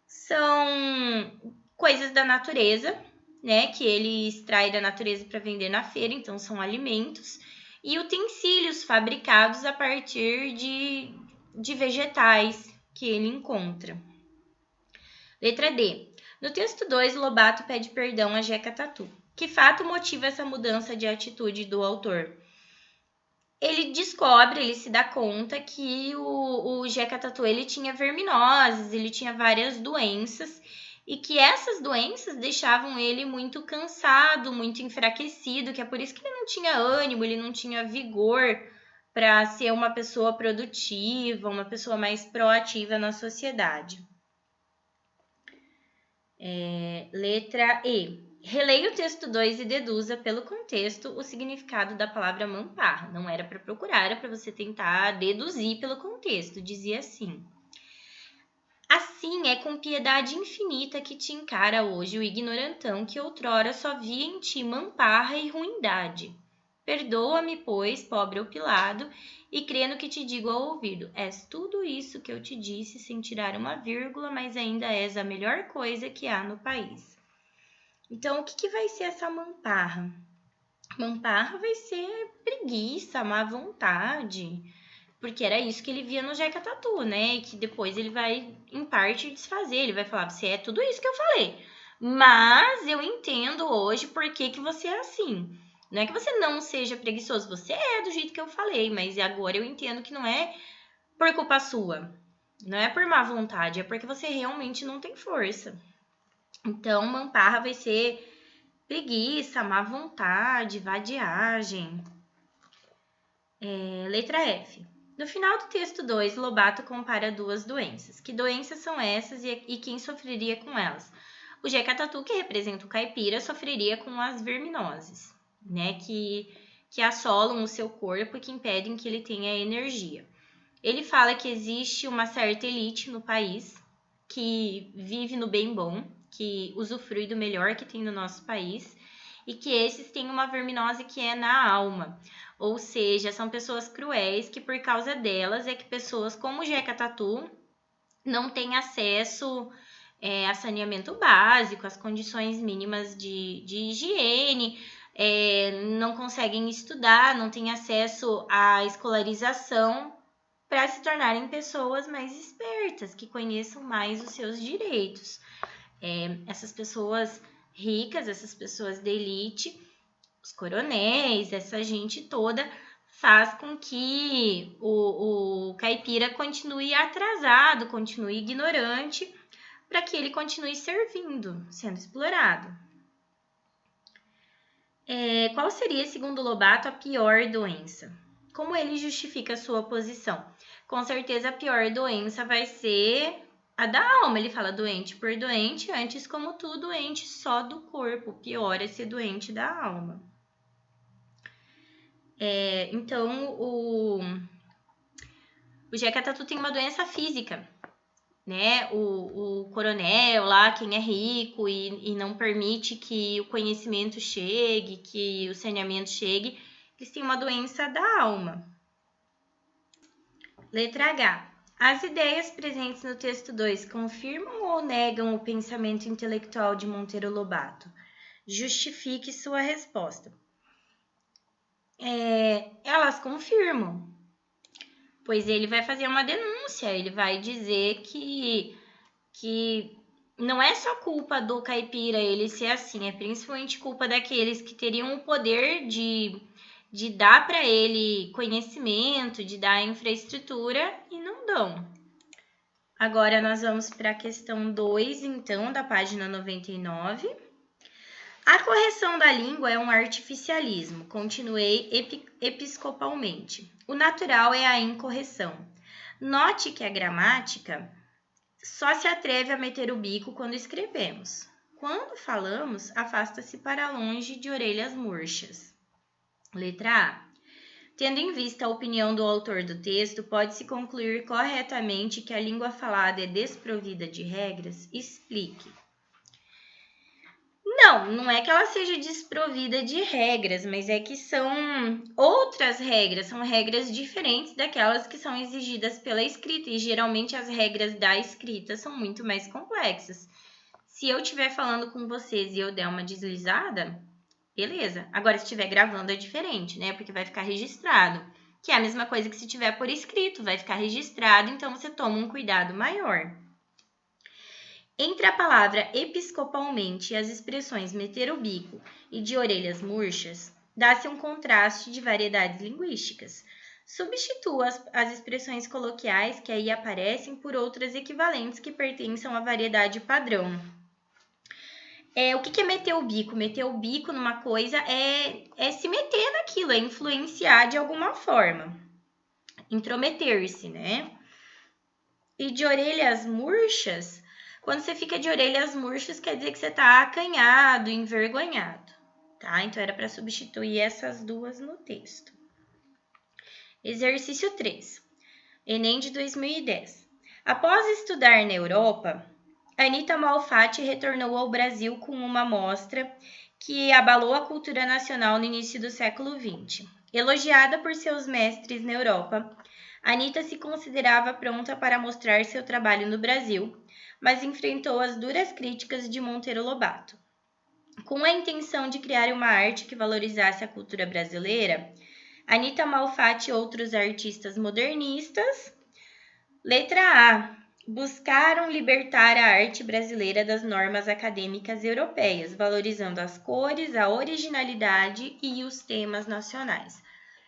São coisas da natureza, né, que ele extrai da natureza para vender na feira, então são alimentos, e utensílios fabricados a partir de vegetais que ele encontra. Letra D. No texto 2, Lobato pede perdão a Jeca Tatu. Que fato motiva essa mudança de atitude do autor? Ele descobre, ele se dá conta que o Jeca Tatu ele tinha verminoses, ele tinha várias doenças e que essas doenças deixavam ele muito cansado, muito enfraquecido, que é por isso que ele não tinha ânimo, ele não tinha vigor para ser uma pessoa produtiva, uma pessoa mais proativa na sociedade. Letra E. Releia o texto 2 e deduza pelo contexto o significado da palavra mamparra. Não era para procurar, era para você tentar deduzir pelo contexto. Dizia assim: assim é com piedade infinita que te encara hoje o ignorantão que outrora só via em ti mamparra e ruindade. Perdoa-me, pois, pobre opilado, e crê no que te digo ao ouvido. És tudo isso que eu te disse sem tirar uma vírgula, mas ainda és a melhor coisa que há no país. Então, o que vai ser essa mamparra? Mamparra vai ser preguiça, má vontade, porque era isso que ele via no Jeca Tatu, né? E que depois ele vai, em parte, desfazer. Ele vai falar, você é tudo isso que eu falei, mas eu entendo hoje por que você é assim. Não é que você não seja preguiçoso, você é do jeito que eu falei, mas agora eu entendo que não é por culpa sua, não é por má vontade, é porque você realmente não tem força. Então, mamparra vai ser preguiça, má vontade, vadiagem. Letra F. No final do texto 2, Lobato compara duas doenças. Que doenças são essas e quem sofreria com elas? O Jeca Tatu, que representa o caipira, sofreria com as verminoses, né? Que assolam o seu corpo e que impedem que ele tenha energia. Ele fala que existe uma certa elite no país que vive no bem bom, que usufrui do melhor que tem no nosso país e que esses têm uma verminose que é na alma. Ou seja, são pessoas cruéis que por causa delas é que pessoas como o Jeca Tatu não têm acesso a saneamento básico, as condições mínimas de higiene, não conseguem estudar, não têm acesso à escolarização para se tornarem pessoas mais espertas, que conheçam mais os seus direitos. Essas pessoas ricas, essas pessoas de elite, os coronéis, essa gente toda, faz com que o caipira continue atrasado, continue ignorante, para que ele continue servindo, sendo explorado. Qual seria, segundo Lobato, a pior doença? Como ele justifica a sua posição? Com certeza a pior doença vai ser a da alma. Ele fala doente por doente, antes como tu, doente só do corpo. O pior é ser doente da alma. Então, o Jeca Tatu tem uma doença física, né? O coronel lá, quem é rico e não permite que o conhecimento chegue, que o saneamento chegue, eles têm uma doença da alma. Letra H. As ideias presentes no texto 2 confirmam ou negam o pensamento intelectual de Monteiro Lobato? Justifique sua resposta. Elas confirmam, pois ele vai fazer uma denúncia, ele vai dizer que não é só culpa do caipira ele ser assim, é principalmente culpa daqueles que teriam o poder de dar para ele conhecimento, de dar infraestrutura e não dão. Agora nós vamos para a questão 2, então, da página 99. A correção da língua é um artificialismo, continuei episcopalmente. O natural é a incorreção. Note que a gramática só se atreve a meter o bico quando escrevemos. Quando falamos, afasta-se para longe de orelhas murchas. Letra A. Tendo em vista a opinião do autor do texto, pode-se concluir corretamente que a língua falada é desprovida de regras? Explique. Não é que ela seja desprovida de regras, mas é que são outras regras, são regras diferentes daquelas que são exigidas pela escrita, e geralmente as regras da escrita são muito mais complexas. Se eu estiver falando com vocês e eu der uma deslizada, beleza. Agora, se estiver gravando é diferente, né? Porque vai ficar registrado. Que é a mesma coisa que se tiver por escrito, vai ficar registrado, então você toma um cuidado maior. Entre a palavra episcopalmente e as expressões meter o bico e de orelhas murchas, dá-se um contraste de variedades linguísticas. Substitua as expressões coloquiais que aí aparecem por outras equivalentes que pertencem à variedade padrão. O que é meter o bico? Meter o bico numa coisa é se meter naquilo, é influenciar de alguma forma. Intrometer-se, né? E de orelhas murchas, quando você fica de orelhas murchas, quer dizer que você está acanhado, envergonhado, tá? Então, era para substituir essas duas no texto. Exercício 3. Enem de 2010. Após estudar na Europa, Anita Malfatti retornou ao Brasil com uma mostra que abalou a cultura nacional no início do século XX. Elogiada por seus mestres na Europa, Anita se considerava pronta para mostrar seu trabalho no Brasil, mas enfrentou as duras críticas de Monteiro Lobato. Com a intenção de criar uma arte que valorizasse a cultura brasileira, Anita Malfatti e outros artistas modernistas, letra A, buscaram libertar a arte brasileira das normas acadêmicas europeias, valorizando as cores, a originalidade e os temas nacionais.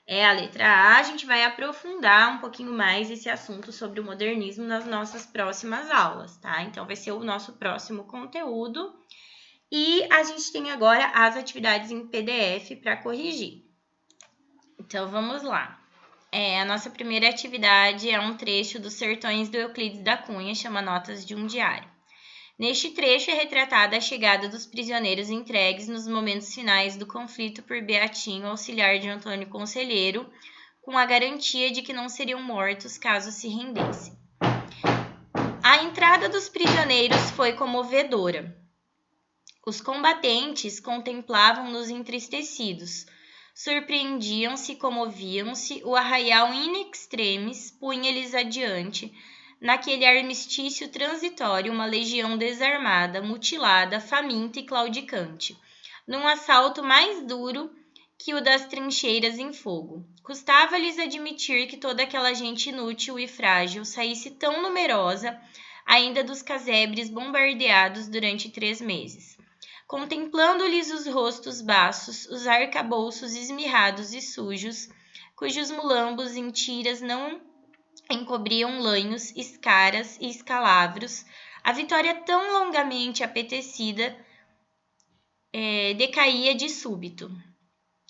A letra A, a gente vai aprofundar um pouquinho mais esse assunto sobre o modernismo nas nossas próximas aulas, tá? Então, vai ser o nosso próximo conteúdo. E a gente tem agora as atividades em PDF para corrigir. Então, vamos lá. A nossa primeira atividade é um trecho dos Sertões do Euclides da Cunha, chama Notas de um Diário. Neste trecho é retratada a chegada dos prisioneiros entregues nos momentos finais do conflito por Beatinho, auxiliar de Antônio Conselheiro, com a garantia de que não seriam mortos caso se rendessem. A entrada dos prisioneiros foi comovedora. Os combatentes contemplavam-nos entristecidos, surpreendiam-se, comoviam-se, o arraial in extremis punha-lhes adiante, naquele armistício transitório, uma legião desarmada, mutilada, faminta e claudicante, num assalto mais duro que o das trincheiras em fogo. Custava-lhes admitir que toda aquela gente inútil e frágil saísse tão numerosa ainda dos casebres bombardeados durante 3 meses. Contemplando-lhes os rostos baços, os arcabouços esmirrados e sujos, cujos mulambos em tiras não encobriam lanhos, escaras e escalavros, a vitória tão longamente apetecida decaía de súbito.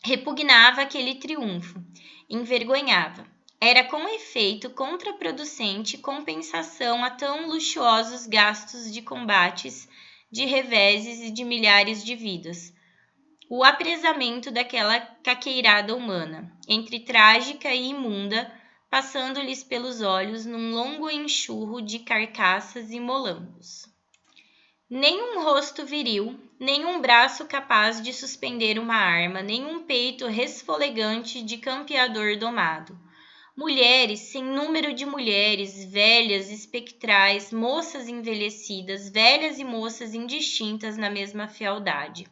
Repugnava aquele triunfo, envergonhava. Era com efeito contraproducente compensação a tão luxuosos gastos de combates, de reveses e de milhares de vidas. O apresamento daquela caqueirada humana, entre trágica e imunda, passando-lhes pelos olhos num longo enxurro de carcaças e molambos. Nem um rosto viril, nem um braço capaz de suspender uma arma, nem um peito resfolegante de campeador domado. mulheres, sem número de mulheres, velhas, espectrais, moças envelhecidas, velhas e moças indistintas na mesma fealdade,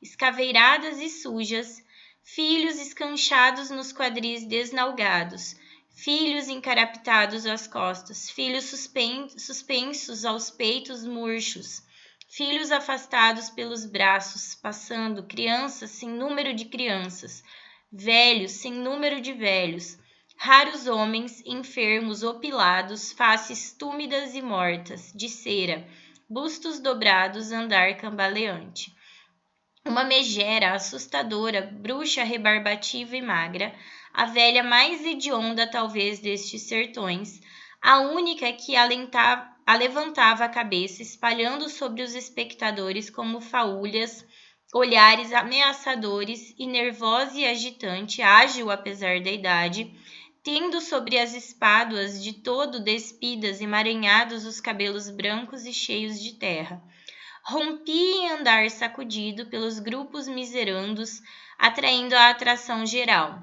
escaveiradas e sujas, filhos escanchados nos quadris desnalgados, filhos encarapitados às costas, filhos suspensos aos peitos murchos, filhos afastados pelos braços, passando, crianças sem número de crianças, velhos sem número de velhos, raros homens, enfermos, opilados, faces túmidas e mortas, de cera, bustos dobrados, andar cambaleante. Uma megera assustadora, bruxa rebarbativa e magra, a velha mais hedionda talvez destes sertões, a única que alevantava a cabeça, espalhando sobre os espectadores como faúlhas, olhares ameaçadores, e nervosa e agitante, ágil apesar da idade, tendo sobre as espáduas de todo despidas e emaranhados os cabelos brancos e cheios de terra. Rompia em andar sacudido pelos grupos miserandos, atraindo a atração geral.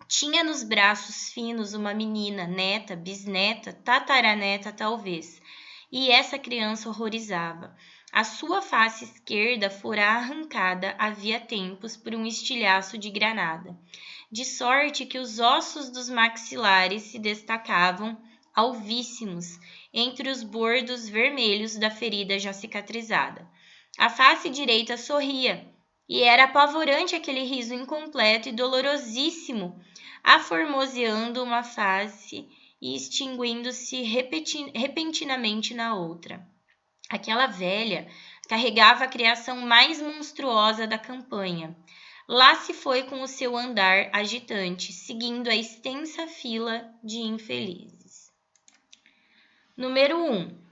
Tinha nos braços finos uma menina, neta, bisneta, tataraneta talvez, e essa criança horrorizava. A sua face esquerda fora arrancada havia tempos por um estilhaço de granada, de sorte que os ossos dos maxilares se destacavam, alvíssimos, entre os bordos vermelhos da ferida já cicatrizada. A face direita sorria, e era apavorante aquele riso incompleto e dolorosíssimo, aformoseando uma face e extinguindo-se repentinamente na outra. Aquela velha carregava a criação mais monstruosa da campanha. Lá se foi com o seu andar agitante, seguindo a extensa fila de infelizes. Número 1.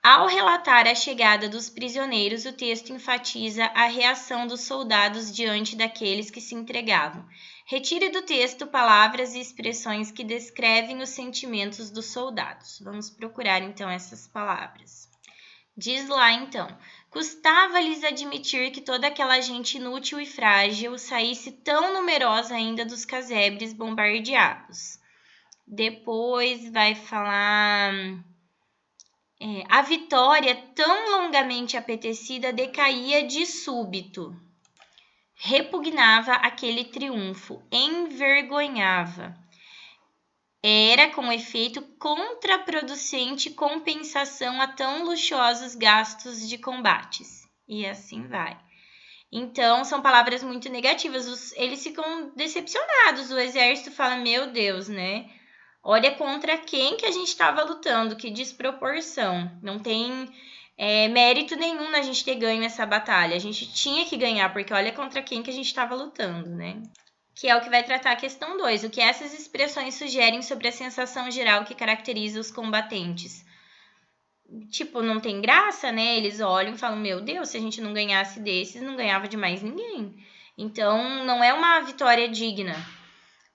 Ao relatar a chegada dos prisioneiros, o texto enfatiza a reação dos soldados diante daqueles que se entregavam. Retire do texto palavras e expressões que descrevem os sentimentos dos soldados. Vamos procurar então essas palavras. Diz lá então: custava-lhes admitir que toda aquela gente inútil e frágil saísse tão numerosa ainda dos casebres bombardeados. Depois vai falar... a vitória, tão longamente apetecida, decaía de súbito. Repugnava aquele triunfo, envergonhava. Era, com efeito, contraproducente compensação a tão luxuosos gastos de combates. E assim vai. Então, são palavras muito negativas. Eles ficam decepcionados. O exército fala, meu Deus, né? Olha contra quem que a gente estava lutando, que desproporção. Não tem mérito nenhum na gente ter ganho essa batalha. A gente tinha que ganhar, porque olha contra quem que a gente estava lutando, né? Que é o que vai tratar a questão 2. O que essas expressões sugerem sobre a sensação geral que caracteriza os combatentes. Tipo, não tem graça, né? Eles olham e falam, meu Deus, se a gente não ganhasse desses, não ganhava de mais ninguém. Então, não é uma vitória digna.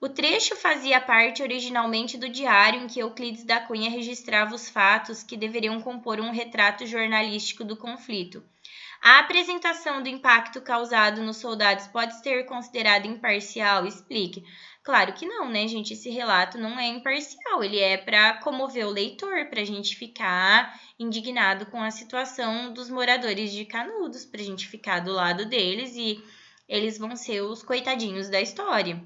O trecho fazia parte originalmente do diário em que Euclides da Cunha registrava os fatos que deveriam compor um retrato jornalístico do conflito. A apresentação do impacto causado nos soldados pode ser considerada imparcial? Explique. Claro que não, né, gente? Esse relato não é imparcial, ele é para comover o leitor, para a gente ficar indignado com a situação dos moradores de Canudos, para a gente ficar do lado deles e eles vão ser os coitadinhos da história.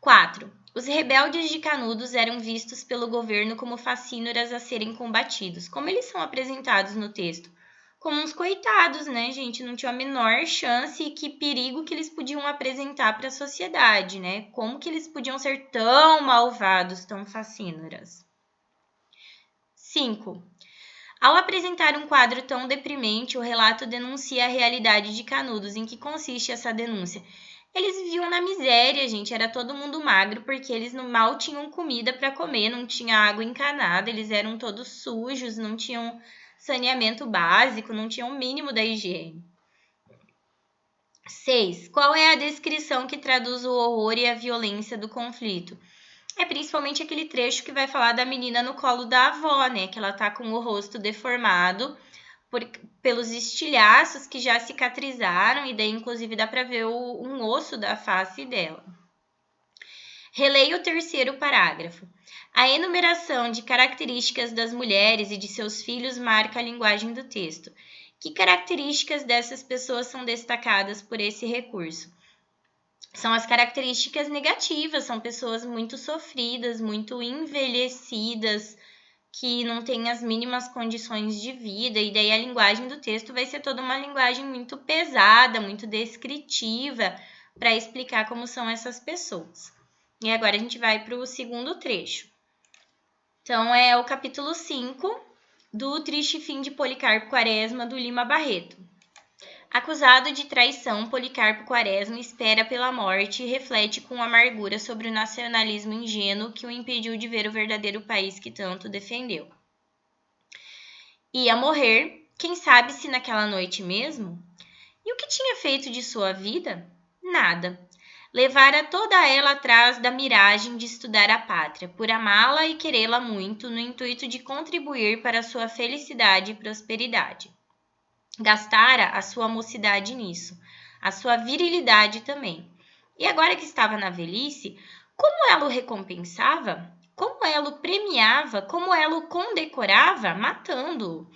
4. Os rebeldes de Canudos eram vistos pelo governo como facínoras a serem combatidos. Como eles são apresentados no texto? Como uns coitados, né, gente? Não tinha a menor chance e que perigo que eles podiam apresentar para a sociedade, né? Como que eles podiam ser tão malvados, tão facínoras? 5. Ao apresentar um quadro tão deprimente, o relato denuncia a realidade de Canudos. Em que consiste essa denúncia? Eles viviam na miséria, gente, era todo mundo magro, porque eles mal tinham comida para comer, não tinha água encanada, eles eram todos sujos, não tinham saneamento básico, não tinham o mínimo da higiene. 6. Qual é a descrição que traduz o horror e a violência do conflito? É principalmente aquele trecho que vai falar da menina no colo da avó, né, que ela tá com o rosto deformado, pelos estilhaços que já cicatrizaram, e daí inclusive dá para ver um osso da face dela. Releia o terceiro parágrafo. A enumeração de características das mulheres e de seus filhos marca a linguagem do texto. Que características dessas pessoas são destacadas por esse recurso? São as características negativas, são pessoas muito sofridas, muito envelhecidas, que não têm as mínimas condições de vida, e daí a linguagem do texto vai ser toda uma linguagem muito pesada, muito descritiva, para explicar como são essas pessoas. E agora a gente vai para o segundo trecho. Então, é o capítulo 5 do Triste Fim de Policarpo Quaresma, do Lima Barreto. Acusado de traição, Policarpo Quaresma espera pela morte e reflete com amargura sobre o nacionalismo ingênuo que o impediu de ver o verdadeiro país que tanto defendeu. Ia morrer, quem sabe se naquela noite mesmo? E o que tinha feito de sua vida? Nada. Levara toda ela atrás da miragem de estudar a pátria, por amá-la e querê-la muito, no intuito de contribuir para sua felicidade e prosperidade. Gastara a sua mocidade nisso, a sua virilidade também. E agora que estava na velhice, como ela o recompensava? Como ela o premiava? Como ela o condecorava? Matando-o.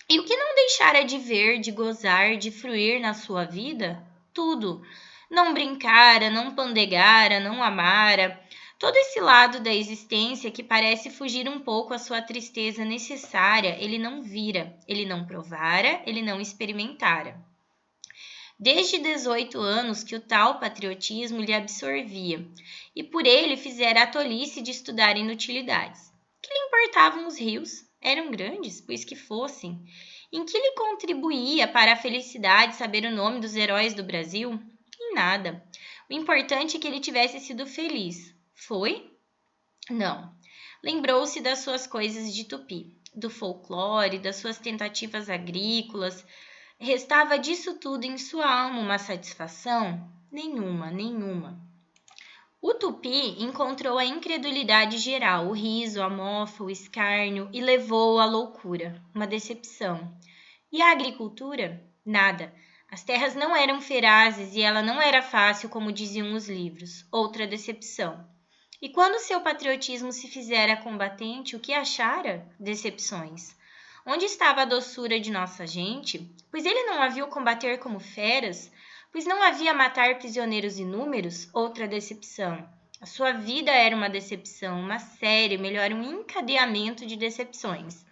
E o que não deixara de ver, de gozar, de fruir na sua vida? Tudo. Não brincara, não pandegara, não amara. Todo esse lado da existência que parece fugir um pouco à sua tristeza necessária, ele não vira, ele não provara, ele não experimentara. Desde 18 anos que o tal patriotismo lhe absorvia, e por ele fizera a tolice de estudar inutilidades. Que lhe importavam os rios? Eram grandes, pois que fossem. Em que lhe contribuía para a felicidade saber o nome dos heróis do Brasil? Em nada. O importante é que ele tivesse sido feliz. Foi? Não. Lembrou-se das suas coisas de tupi, do folclore, das suas tentativas agrícolas. Restava disso tudo em sua alma uma satisfação? Nenhuma. O tupi encontrou a incredulidade geral, o riso, a mofa, o escárnio e levou-o à loucura, uma decepção. E a agricultura? Nada. As terras não eram ferazes e ela não era fácil, como diziam os livros. Outra decepção. E quando seu patriotismo se fizera combatente, o que achara? Decepções. Onde estava a doçura de nossa gente? Pois ele não a viu combater como feras? Pois não havia matar prisioneiros inúmeros? Outra decepção. A sua vida era uma decepção, uma série, melhor, um encadeamento de decepções.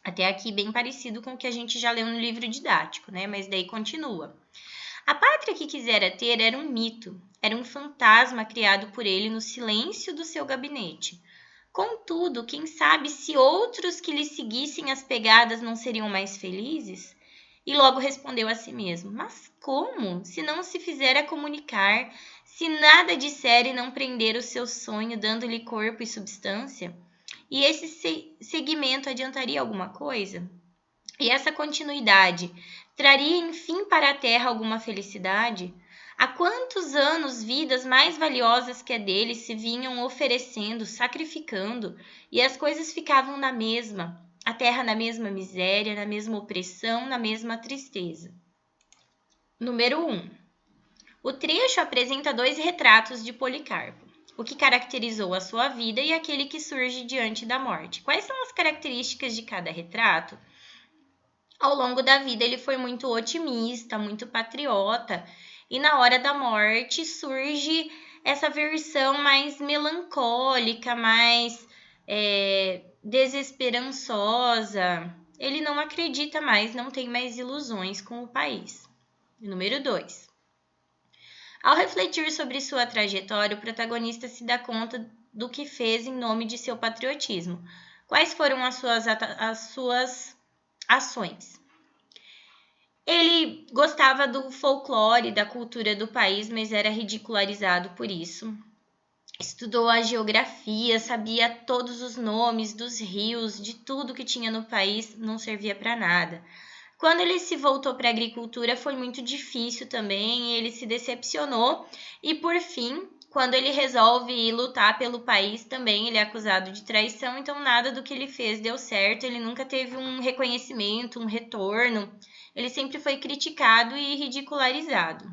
Até aqui bem parecido com o que a gente já leu no livro didático, né? Mas daí continua. A pátria que quisera ter era um mito, era um fantasma criado por ele no silêncio do seu gabinete. Contudo, quem sabe se outros que lhe seguissem as pegadas não seriam mais felizes? E logo respondeu a si mesmo: mas como? Se não se fizera comunicar, se nada disser e não prender o seu sonho, dando-lhe corpo e substância? E esse seguimento adiantaria alguma coisa? E essa continuidade traria, enfim, para a Terra alguma felicidade? Há quantos anos vidas mais valiosas que a dele se vinham oferecendo, sacrificando, e as coisas ficavam na mesma, a terra na mesma miséria, na mesma opressão, na mesma tristeza. Número 1. O trecho apresenta 2 retratos de Policarpo, o que caracterizou a sua vida e aquele que surge diante da morte. Quais são as características de cada retrato? Ao longo da vida ele foi muito otimista, muito patriota, e na hora da morte surge essa versão mais melancólica, mais desesperançosa. Ele não acredita mais, não tem mais ilusões com o país. Número 2. Ao refletir sobre sua trajetória, o protagonista se dá conta do que fez em nome de seu patriotismo. Quais foram as suas ações? Ele gostava do folclore, da cultura do país, mas era ridicularizado por isso. Estudou a geografia, sabia todos os nomes dos rios, de tudo que tinha no país, não servia para nada. Quando ele se voltou para a agricultura, foi muito difícil também, ele se decepcionou e, por fim, quando ele resolve ir lutar pelo país, também ele é acusado de traição, então nada do que ele fez deu certo, ele nunca teve um reconhecimento, um retorno, ele sempre foi criticado e ridicularizado.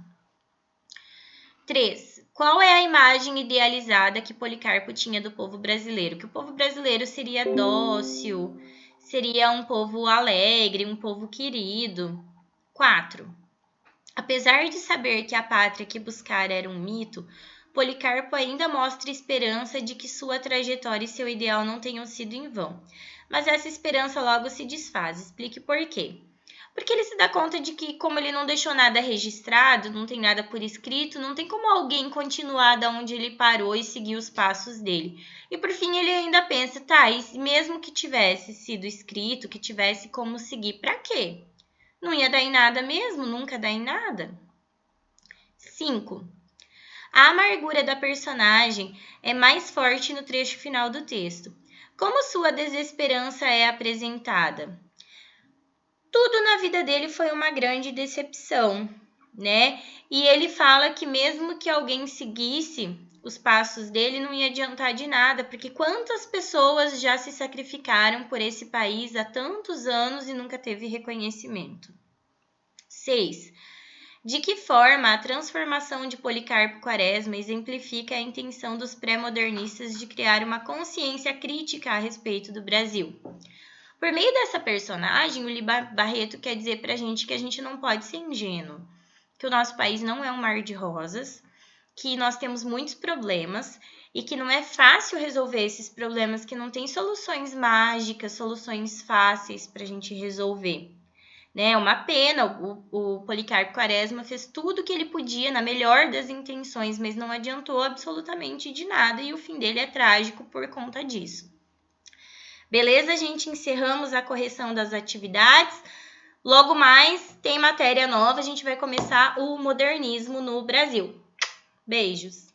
3. Qual é a imagem idealizada que Policarpo tinha do povo brasileiro? Que o povo brasileiro seria dócil, seria um povo alegre, um povo querido. 4. Apesar de saber que a pátria que buscara era um mito, Policarpo ainda mostra esperança de que sua trajetória e seu ideal não tenham sido em vão. Mas essa esperança logo se desfaz. Explique por quê. Porque ele se dá conta de que, como ele não deixou nada registrado, não tem nada por escrito, não tem como alguém continuar da onde ele parou e seguir os passos dele. E por fim ele ainda pensa, tá, e mesmo que tivesse sido escrito, que tivesse como seguir, pra quê? Não ia dar em nada mesmo, nunca dá em nada. 5. A amargura da personagem é mais forte no trecho final do texto. Como sua desesperança é apresentada? Tudo na vida dele foi uma grande decepção, né? E ele fala que mesmo que alguém seguisse os passos dele, não ia adiantar de nada, porque quantas pessoas já se sacrificaram por esse país há tantos anos e nunca teve reconhecimento. 6. De que forma a transformação de Policarpo Quaresma exemplifica a intenção dos pré-modernistas de criar uma consciência crítica a respeito do Brasil? Por meio dessa personagem, o Liba Barreto quer dizer pra gente que a gente não pode ser ingênuo, que o nosso país não é um mar de rosas, que nós temos muitos problemas e que não é fácil resolver esses problemas, que não tem soluções mágicas, soluções fáceis pra gente resolver. Né? Uma pena, o Policarpo Quaresma fez tudo o que ele podia na melhor das intenções, mas não adiantou absolutamente de nada e o fim dele é trágico por conta disso. Beleza, gente? Encerramos a correção das atividades. Logo mais, tem matéria nova, a gente vai começar o modernismo no Brasil. Beijos!